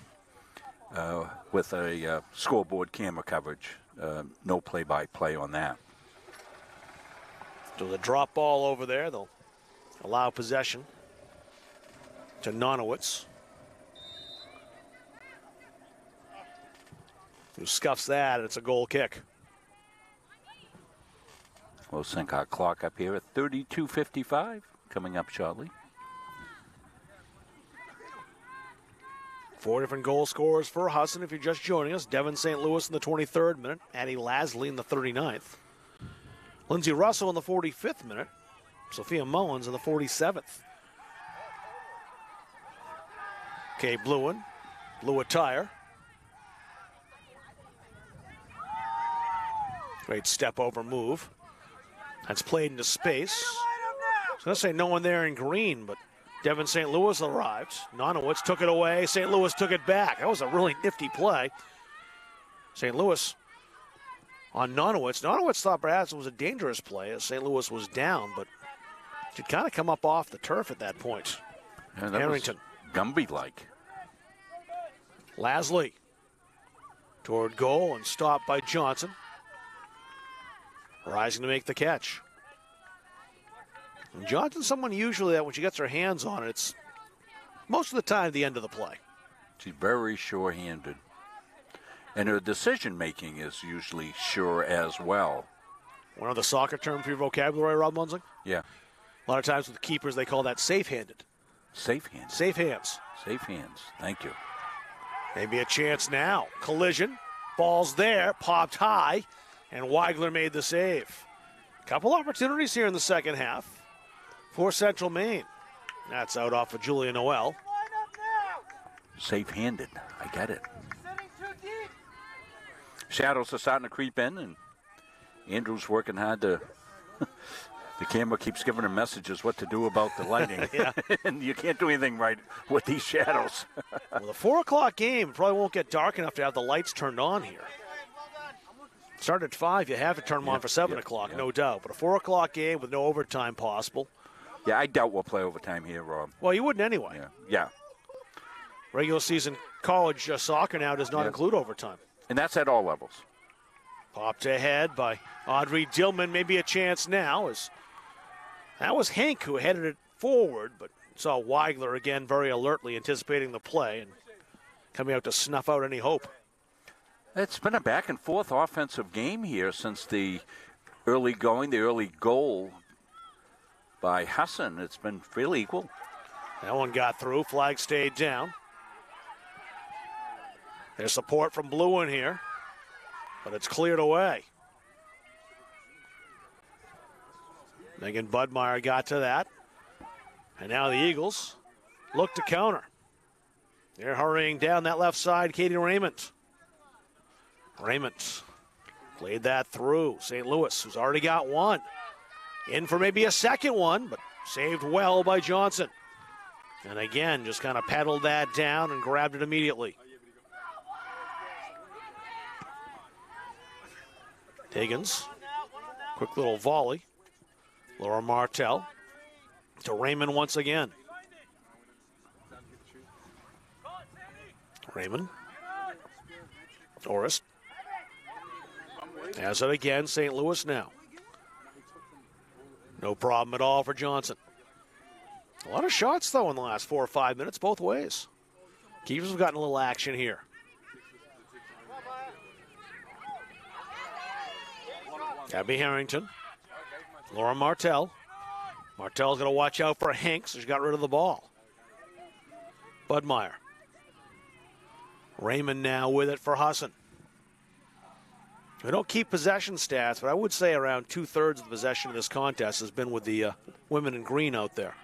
with a scoreboard camera coverage. No play-by-play on that. So the drop ball over there, they'll allow possession to Nonowitz, who scuffs that, and it's a goal kick. We'll sync our clock up here at 32:55, coming up shortly. 4 different goal scorers for Husson if you're just joining us. Devin St. Louis in the 23rd minute, Addie Lasley in the 39th. Lindsay Russell in the 45th minute. Sophia Mullins in the 47th. Kay Blewin, Blue attire. Great step over move. That's played into space. I was going to say no one there in green, but Devin St. Louis arrived. Nonowitz took it away. St. Louis took it back. That was a really nifty play. St. Louis on Nonowitz. Nonowitz thought perhaps it was a dangerous play as St. Louis was down, but she'd kind of come up off the turf at that point. And that Harrington. was Gumby-like. Lasley toward goal and stopped by Johnson. Rising to make the catch. And Johnson's someone usually that when she gets her hands on it, it's most of the time the end of the play. She's very sure-handed. And her decision-making is usually sure as well. One of the soccer terms for your vocabulary, Rob Munzing? Yeah. A lot of times with keepers, they call that safe-handed. Safe-handed. Safe hands. Safe hands. Thank you. Maybe a chance now. Collision. Ball's there. Popped high. And Weigler made the save. Couple opportunities here in the second half for Central Maine. That's out off of Julia Noel. Safe-handed. I get it. Shadows are starting to creep in, and Andrew's working hard to... The camera keeps giving him messages what to do about the lighting. Yeah. And you can't do anything right with these shadows. Well, the 4 o'clock game probably won't get dark enough to have the lights turned on here. Start at 5, you have to turn them on for 7 o'clock, no doubt. But a 4 o'clock game with no overtime possible. Yeah, I doubt we'll play overtime here, Rob. Well, you wouldn't anyway. Yeah. Regular season college soccer now does not include overtime. And that's at all levels. Popped ahead by Audrey Dillman. Maybe a chance now. That was Hank who headed it forward, but saw Weigler again very alertly anticipating the play and coming out to snuff out any hope. It's been a back-and-forth offensive game here since the early goal. by Husson. It's been fairly equal. That one got through. Flag stayed down. There's support from Blue in here, but it's cleared away. Megan Budmeyer got to that. And now the Eagles look to counter. They're hurrying down that left side, Katie Raymond. Raymond played that through. St. Louis, who's already got one. In for maybe a second one, but saved well by Johnson. And again, just kind of pedaled that down and grabbed it immediately. Higgins, quick little volley. Laura Martell to Raymond once again. Raymond. Orist. Has it again, St. Louis now. No problem at all for Johnson. A lot of shots, though, in the last 4 or 5 minutes, both ways. Keepers have gotten a little action here. Abby Harrington. Laura Martell. Martell's going to watch out for Hanks. She's got rid of the ball. Budmeyer. Raymond now with it for Husson. We don't keep possession stats, but I would say around 2/3 of the possession of this contest has been with the women in green out there.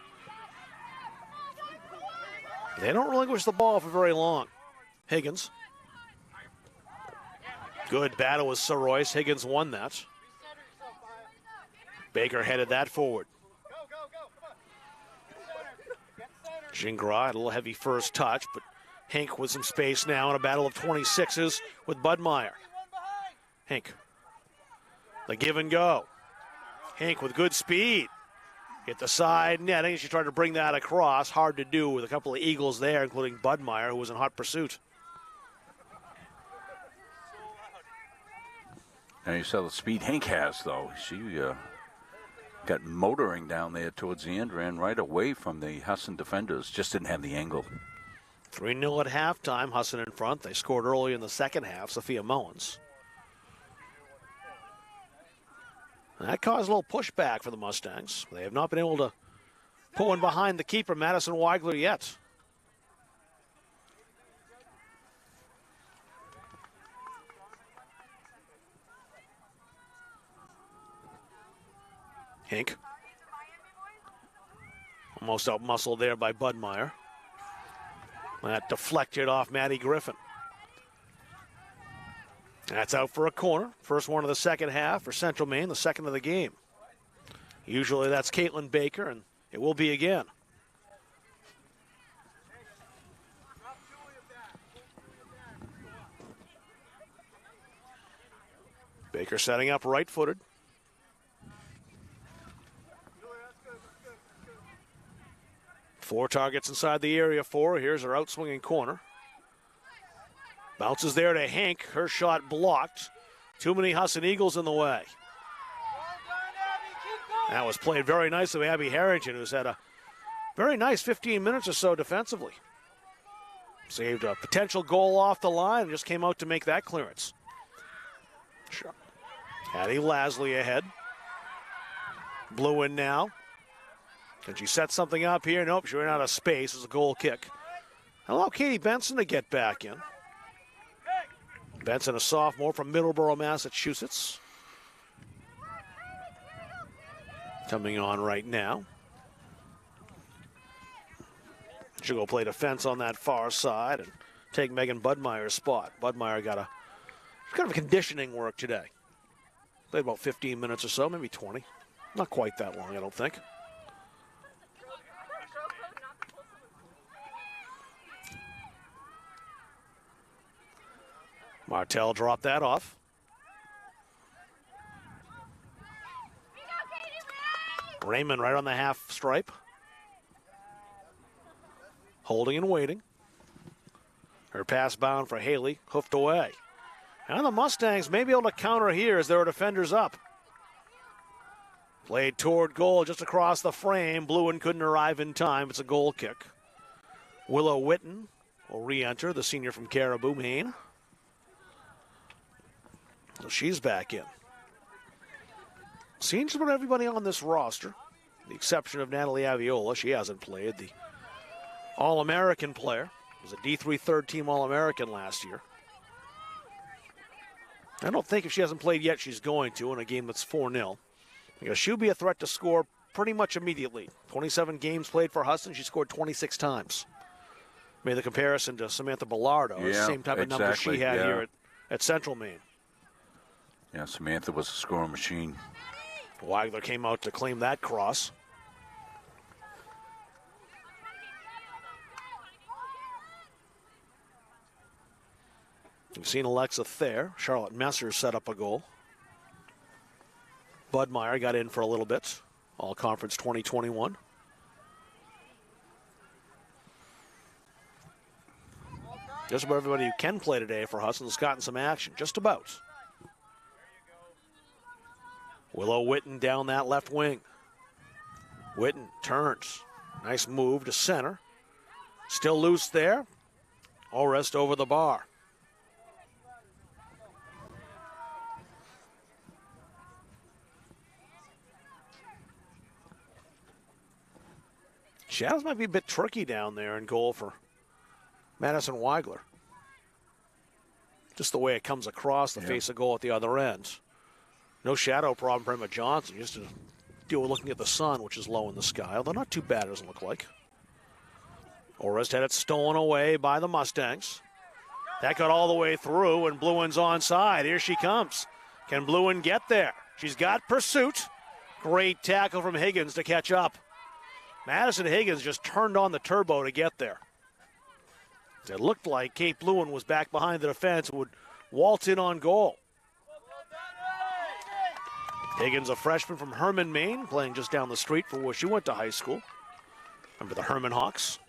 They don't relinquish the ball for very long. Higgins. Good battle with Soroyce. Higgins won that. Baker headed that forward. Gingras had a little heavy first touch, but Hink with some space now in a battle of 26s with Budmeyer. Hink. The give and go. Hink with good speed. Hit the side netting. She tried to bring that across. Hard to do with a couple of Eagles there, including Budmeyer, who was in hot pursuit. Now you saw the speed Hink has, though. She got motoring down there towards the end, ran right away from the Husson defenders. Just didn't have the angle. 3-0 at halftime. Husson in front. They scored early in the second half. Sophia Mullins. That caused a little pushback for the Mustangs. They have not been able to pull in behind the keeper, Madison Weigler, yet. Hink. Almost out-muscled there by Budmeyer. That deflected off Maddie Griffin. That's out for a corner. First one of the second half for Central Maine, the second of the game. Usually that's Caitlin Baker, and it will be again. Baker setting up right-footed. Four targets inside the area for. Here's her outswinging corner. Bounces there to Hank. Her shot blocked. Too many Husson Eagles in the way. That was played very nicely by Abby Harrington, who's had a very nice 15 minutes or so defensively. Saved a potential goal off the line and just came out to make that clearance. Sure. Hattie Lasley ahead. Blue in now. Can she set something up here? Nope, she ran out of space. It's a goal kick. Allow Katie Benson to get back in. Benson, a sophomore from Middleborough, Massachusetts. Coming on right now. She'll go play defense on that far side and take Megan Budmeyer's spot. Budmeyer got kind of conditioning work today. Played about 15 minutes or so, maybe 20. Not quite that long, I don't think. Martell dropped that off. Raymond right on the half stripe. Holding and waiting. Her pass bound for Haley, hoofed away. And the Mustangs may be able to counter here as there are defenders up. Played toward goal just across the frame. Bluen couldn't arrive in time. It's a goal kick. Willow Witten will re-enter, the senior from Caribou, Maine. So she's back in. Seems about everybody on this roster. the exception of Natalie Aviola. She hasn't played. The All-American player was a D3 third-team All-American last year. I don't think if she hasn't played yet, she's going to in a game that's 4-0. Because she'll be a threat to score pretty much immediately. 27 games played for Husson. She scored 26 times. Made the comparison to Samantha Bellardo. Yeah, Same type of numbers she had here at Central Maine. Yeah, Samantha was a scoring machine. Weigler came out to claim that cross. We've seen Alexa Thayer. Charlotte Messer set up a goal. Bud Meyer got in for a little bit. All Conference 2021. Just about everybody who can play today for Husson's gotten some action. Just about. Willow Witten down that left wing. Witten turns. Nice move to center. Still loose there. Orest over the bar. Shadows might be a bit tricky down there in goal for Madison Weigler. Just the way it comes across the face of goal at the other end. No shadow problem for Emma Johnson. Just to deal with looking at the sun, which is low in the sky. Although not too bad, it doesn't look like. Orest had it stolen away by the Mustangs. That got all the way through, and Bluen's onside. Here she comes. Can Bluen get there? She's got pursuit. Great tackle from Higgins to catch up. Madison Higgins just turned on the turbo to get there. It looked like Kate Bluen was back behind the defense and would waltz in on goal. Higgins, a freshman from Herman, Maine, playing just down the street from where she went to high school. Remember the Herman Hawks?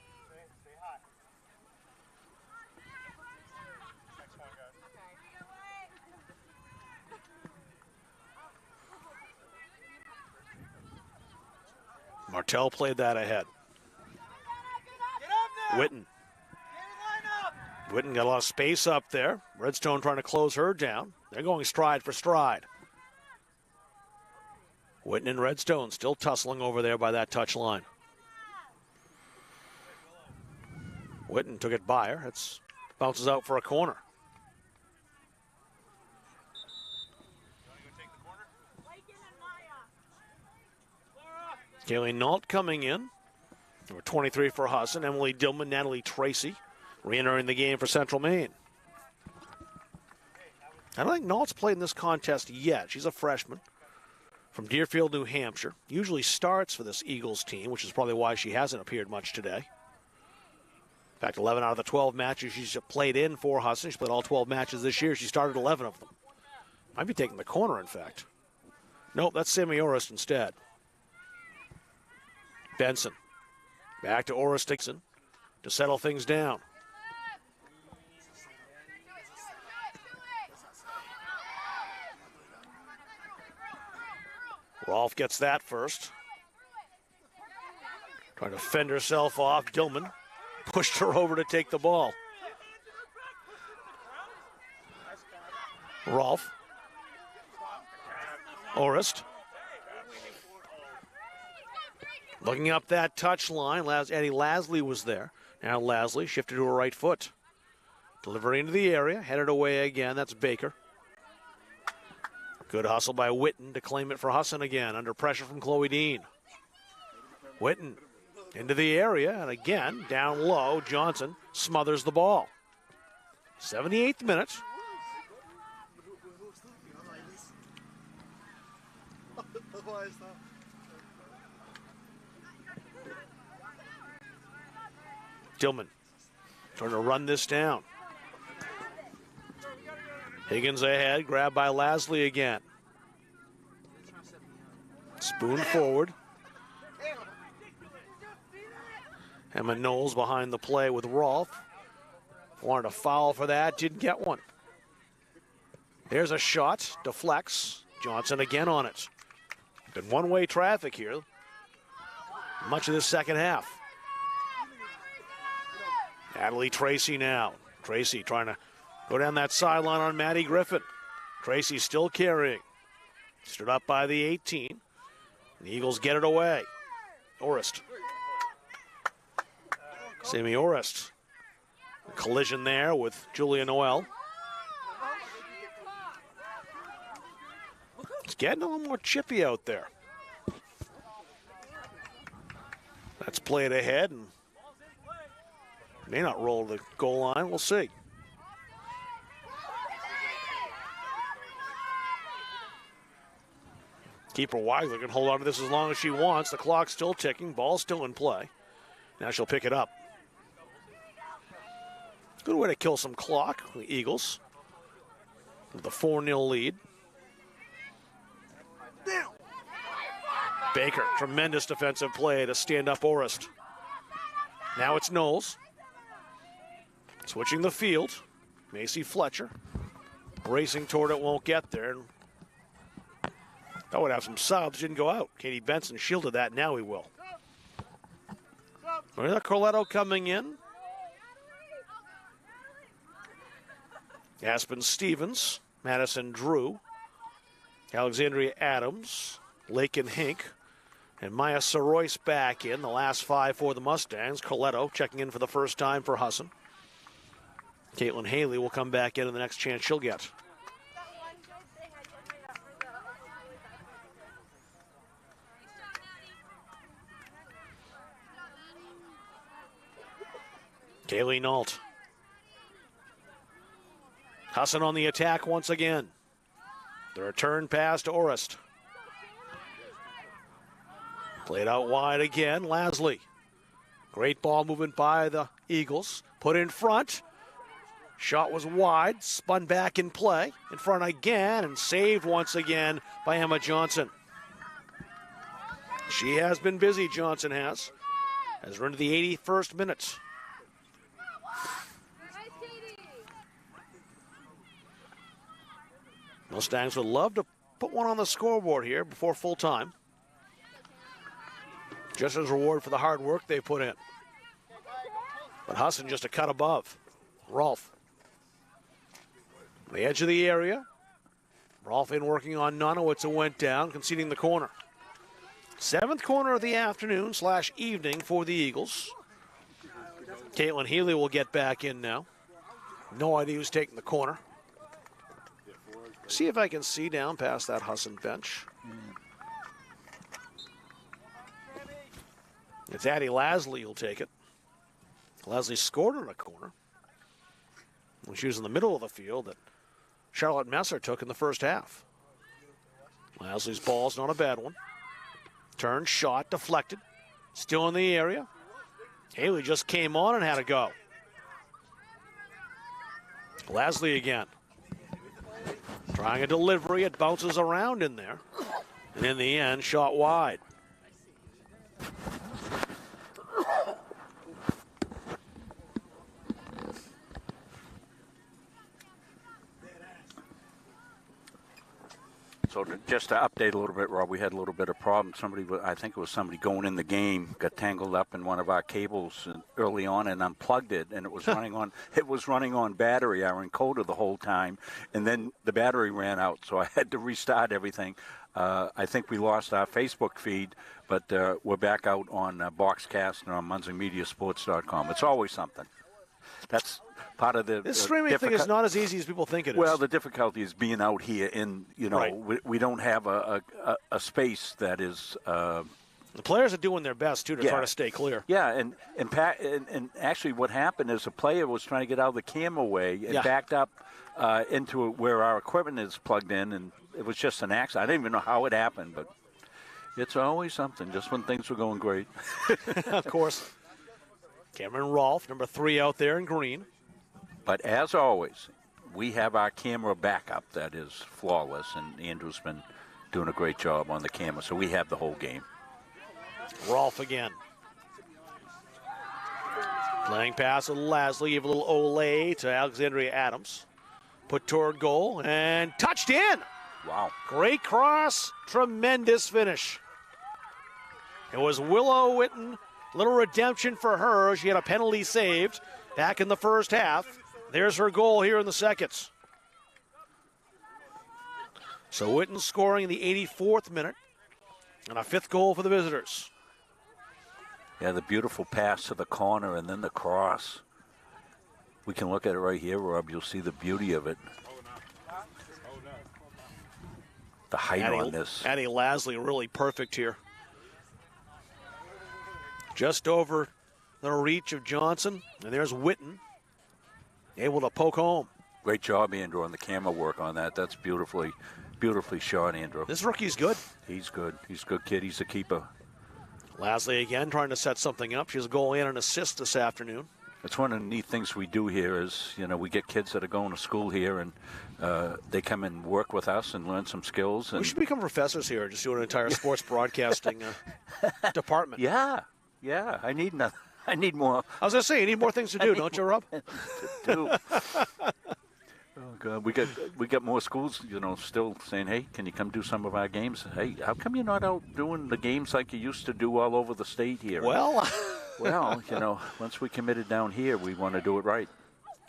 Martell played that ahead. Witten. Witten got a lot of space up there. Redstone trying to close her down. They're going stride for stride. Witten and Redstone still tussling over there by that touch line. Witten took it by her. It bounces out for a corner. Kaylee Nault coming in. Number 23 for Husson. Emily Dillman, Natalie Tracy re-entering the game for Central Maine. I don't think Nault's played in this contest yet. She's a freshman from Deerfield, New Hampshire. Usually starts for this Eagles team, which is probably why she hasn't appeared much today. In fact, 11 out of the 12 matches she's played in for Husson. She's played all 12 matches this year. She started 11 of them. Might be taking the corner, in fact. Nope, that's Sammy Orest instead. Benson. Back to Orest Dixon to settle things down. Rolfe gets that first. Trying to fend herself off. Dillman pushed her over to take the ball. Rolfe. Orest. Looking up that touch line, Eddie Lasley was there. Now Lasley shifted to her right foot. Delivery into the area, headed away again. That's Baker. Good hustle by Witten to claim it for Husson again, under pressure from Chloe Dean. Witten into the area, and again, down low, Johnson smothers the ball. 78th minute. Dillman trying to run this down. Higgins ahead, grabbed by Lasley again. Spoon forward. Emma Knowles behind the play with Rolfe. Wanted a foul for that, didn't get one. There's a shot, deflects. Johnson again on it. Been one-way traffic here much of this second half. Natalie Tracy now. Tracy trying to go down that sideline on Maddie Griffin. Tracy still carrying. Stood up by the 18. The Eagles get it away. Orest. Sammy Orest. A collision there with Julia Noel. It's getting a little more chippy out there. That's played ahead and may not roll the goal line. We'll see. Keeper Weigler can hold on to this as long as she wants. The clock's still ticking. Ball's still in play. Now she'll pick it up. Good way to kill some clock, the Eagles. With a 4-0 lead. Baker, tremendous defensive play to stand up Orest. Now it's Knowles. Switching the field. Macy Fletcher. Racing toward it, won't get there. That would have some subs, didn't go out. Katie Benson shielded that, now he will. Marina Corletto coming in. Aspen Stevens, Madison Drew, Alexandria Adams, Lakin Hink, and Maya Soroyce back in. The last 5 for the Mustangs. Corletto checking in for the first time for Husson. Caitlin Haley will come back in the next chance she'll get. Kaylee Nault. Husson on the attack once again. The return pass to Orest. Played out wide again, Lasley. Great ball movement by the Eagles. Put in front. Shot was wide, spun back in play. In front again, and saved once again by Emma Johnson. She has been busy, Johnson has. As we're into the 81st minute. Mustangs would love to put one on the scoreboard here before full time. Just as reward for the hard work they put in. But Husson just a cut above. Rolfe. The edge of the area. Rolfe in working on Nonowitz went down, conceding the corner. 7th corner of the afternoon / evening for the Eagles. Caitlin Healy will get back in now. No idea who's taking the corner. See if I can see down past that Husson bench. It's Addie Lasley who'll take it. Lasley scored on a corner when she was in the middle of the field that Charlotte Messer took in the first half. Lasley's ball's not a bad one. Turn, shot, deflected. Still in the area. Haley just came on and had a go. Lasley again. Trying a delivery, it bounces around in there. And in the end, shot wide. So just to update a little bit, Rob, we had a little bit of problem. I think it was somebody going in the game, got tangled up in one of our cables early on and unplugged it, and it was running on. It was running on battery, our encoder, the whole time, and then the battery ran out, so I had to restart everything. I think we lost our Facebook feed, but we're back out on Boxcast and on MunsingMediaSports.com. It's always something. That's part of the this streaming thing is not as easy as people think it is. Well, the difficulty is being out here in, right. we don't have a space that is. The players are doing their best too to try to stay clear. Yeah, and actually, what happened is a player was trying to get out of the camera way and backed up into where our equipment is plugged in, and it was just an accident. I didn't even know how it happened, but it's always something. Just when things were going great. Of course. Cameron Rolfe, number 3 out there in green. But as always, we have our camera backup that is flawless, and Andrew's been doing a great job on the camera, so we have the whole game. Rolfe again. Playing pass to Lasley, give a little Olay to Alexandria Adams. Put toward goal and touched in. Wow. Great cross, tremendous finish. It was Willow Witten. Little redemption for her. She had a penalty saved back in the first half. There's her goal here in the seconds. So Witten scoring in the 84th minute. And a 5th goal for the visitors. Yeah, the beautiful pass to the corner and then the cross. We can look at it right here, Rob. You'll see the beauty of it. The height on this. Addie Lasley really perfect here. Just over the reach of Johnson. And there's Witten. Able to poke home. Great job, Andrew, on the camera work on that. That's beautifully shot, Andrew. This rookie's good. He's good. He's a good kid. He's a keeper. Lasley again trying to set something up. She has a goal and an assist this afternoon. It's one of the neat things we do here is, we get kids that are going to school here, and they come and work with us and learn some skills. And we should become professors here, just do an entire sports broadcasting department. Yeah. I need nothing. I need more. I was going to say, you need more things to do, don't you, Rob? Oh, God. We got more schools, still saying, hey, can you come do some of our games? Hey, how come you're not out doing the games like you used to do all over the state here? Well, once we committed down here, we want to do it right.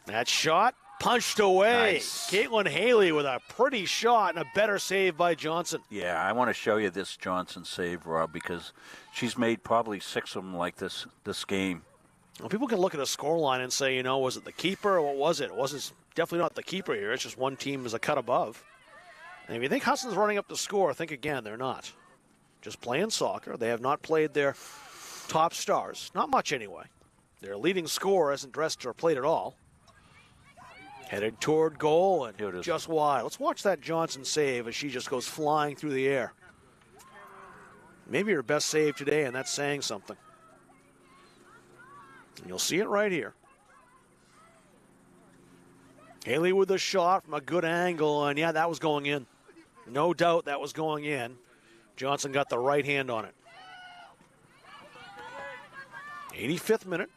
That shot punched away. Nice. Caitlin Haley with a pretty shot and a better save by Johnson. Yeah, I want to show you this Johnson save, Rob, because she's made probably 6 of them like this game. Well, people can look at a scoreline and say, was it the keeper or what was it? It wasn't definitely not the keeper here. It's just one team is a cut above. And if you think Husson's running up the score, think again, they're not. Just playing soccer. They have not played their top stars. Not much anyway. Their leading scorer hasn't dressed or played at all. Headed toward goal and just wide. Let's watch that Johnson save as she just goes flying through the air. Maybe her best save today, and that's saying something. And you'll see it right here. Haley with a shot from a good angle, and yeah, that was going in. No doubt that was going in. Johnson got the right hand on it. 85th minute,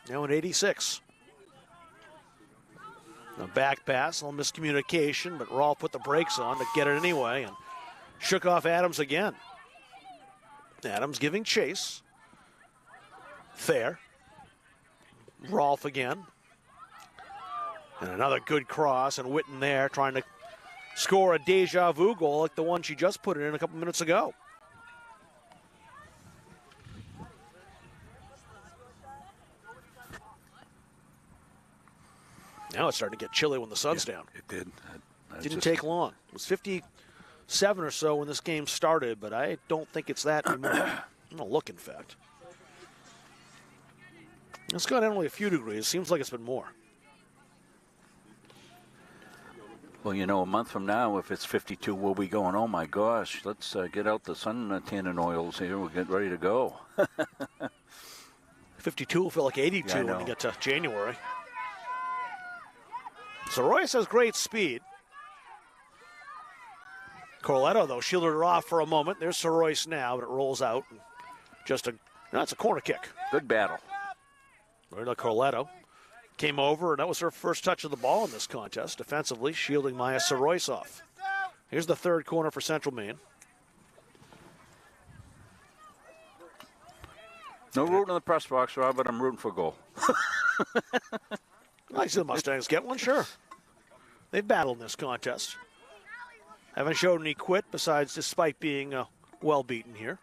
now in 86. A back pass, a little miscommunication, but Rolf put the brakes on to get it anyway and shook off Adams again. Adams giving chase. Fair. Rolf again. And another good cross, and Witten there trying to score a deja vu goal like the one she just put it in a couple minutes ago. Now it's starting to get chilly when the sun's down. It did. Didn't take long. It was 57 or so when this game started, but I don't think it's that anymore. I'm going to look, in fact. It's gone down only a few degrees. Seems like it's been more. Well, a month from now, if it's 52, we'll be going, oh, my gosh, let's get out the sun tanning oils here. We'll get ready to go. 52 will feel like 82 when we get to January. So Royce has great speed. Corletto, though, shielded her off for a moment. There's Sir Royce now, but it rolls out. That's a corner kick. Good battle. Marina Corletto came over, and that was her first touch of the ball in this contest, defensively, shielding Maya Sir Royce off. Here's the third corner for Central Maine. No rooting in the press box, Rob, but I'm rooting for goal. I see the Mustangs get one, sure. They've battled in this contest. Haven't showed any quit, besides despite being well beaten here.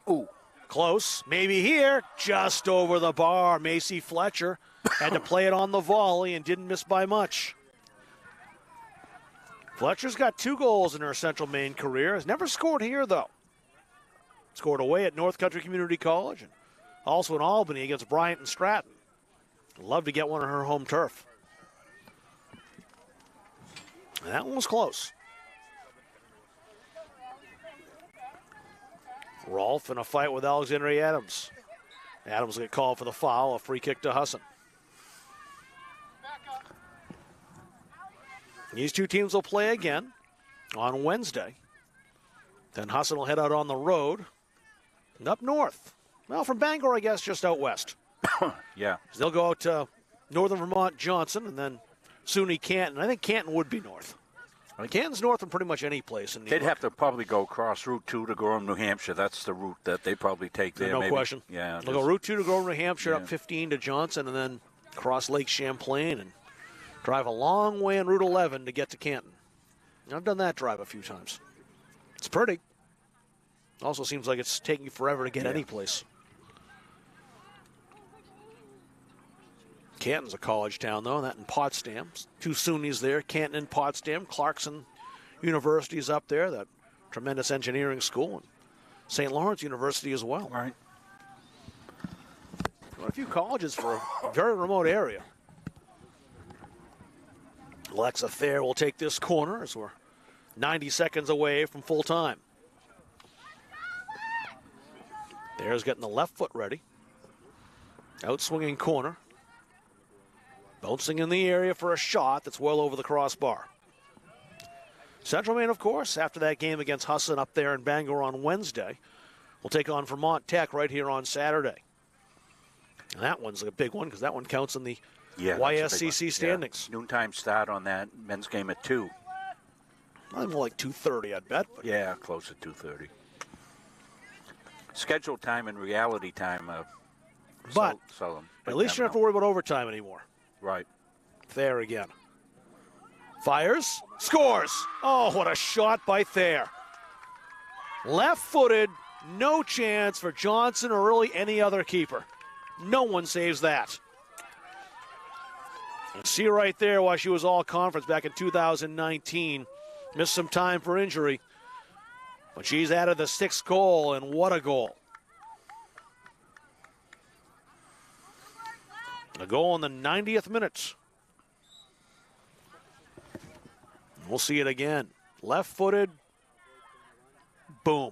Ooh, close. Maybe here. Just over the bar. Macy Fletcher had to play it on the volley and didn't miss by much. Fletcher's got 2 goals in her Central Maine career. Has never scored here, though. Scored away at North Country Community College and also in Albany against Bryant and Stratton. Love to get one on her home turf. And that one was close. Rolf in a fight with Alexandria Adams. Adams will get called for the foul, a free kick to Husson. These two teams will play again on Wednesday. Then Husson will head out on the road and up north. Well, from Bangor, I guess, just out west. Yeah. So they'll go out to Northern Vermont, Johnson, and then SUNY Canton. I think Canton would be north. I mean, Canton's north from pretty much any place in New York. They'd have to probably go across Route 2 to Gorham, New Hampshire. That's the route that they probably take there. No maybe. question. Yeah. They'll go Route 2 to Gorham, New Hampshire, up 15 to Johnson, and then cross Lake Champlain and drive a long way on Route 11 to get to Canton. I've done that drive a few times. It's pretty. Also seems like it's taking you forever to get any place. Canton's a college town, though, that in Potsdam. Two SUNYs there, Canton and Potsdam. Clarkson University's up there, that tremendous engineering school. And St. Lawrence University as well. Right. Quite a few colleges for a very remote area. Alexa Thayer will take this corner as we're 90 seconds away from full time. Thayer's getting the left foot ready. Outswinging corner. Bouncing in the area for a shot that's well over the crossbar. Central Maine, of course, after that game against Husson up there in Bangor on Wednesday, will take on Vermont Tech right here on Saturday. And that one's a big one because that one counts in the YSCC standings. Yeah. Noontime start on that men's game at 2. Probably more like 2:30, I'd bet. But yeah, close at 2:30. Scheduled time and reality time. But at least you don't have to worry about overtime anymore. Right. Thayer again. Fires. Scores. Oh, what a shot by Thayer. Left-footed. No chance for Johnson or really any other keeper. No one saves that. And see right there why she was all conference back in 2019. Missed some time for injury. But she's added the 6th goal, and what a goal. A goal in the 90th minute. We'll see it again. Left-footed. Boom.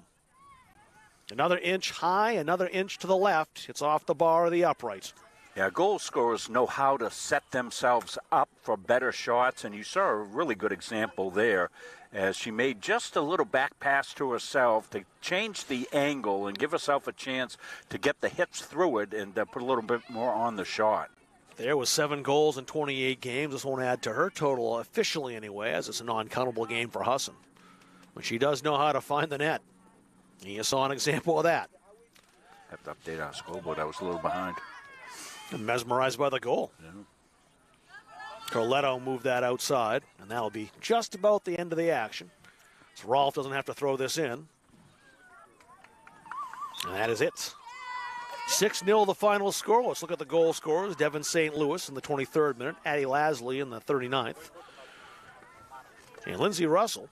Another inch high, another inch to the left. It's off the bar of the upright. Yeah, goal scorers know how to set themselves up for better shots, and you saw a really good example there as she made just a little back pass to herself to change the angle and give herself a chance to get the hips through it and put a little bit more on the shot. There was 7 goals in 28 games. This won't add to her total officially anyway, as it's a non-countable game for Husson. But she does know how to find the net. And you saw an example of that. Have to update our scoreboard. I was a little behind. And mesmerized by the goal. Yeah. Carletto moved that outside, and that'll be just about the end of the action. So Rolfe doesn't have to throw this in. And that is it. 6-0 the final score. Let's look at the goal scorers. Devin St. Louis in the 23rd minute. Addie Lasley in the 39th. And Lindsey Russell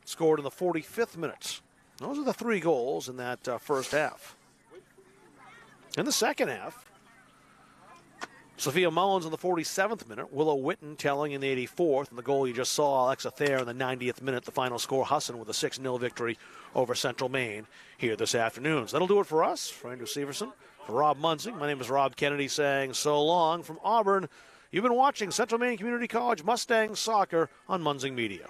scored in the 45th minute. Those are the 3 goals in that first half. In the second half, Sophia Mullins in the 47th minute. Willow Witten telling in the 84th. And the goal you just saw, Alexa Thayer in the 90th minute. The final score, Husson with a 6-0 victory over Central Maine here this afternoon. So that'll do it for us. For Andrew Severson, for Rob Munzing, my name is Rob Kennedy saying so long from Auburn. You've been watching Central Maine Community College Mustangs Soccer on Munzing Media.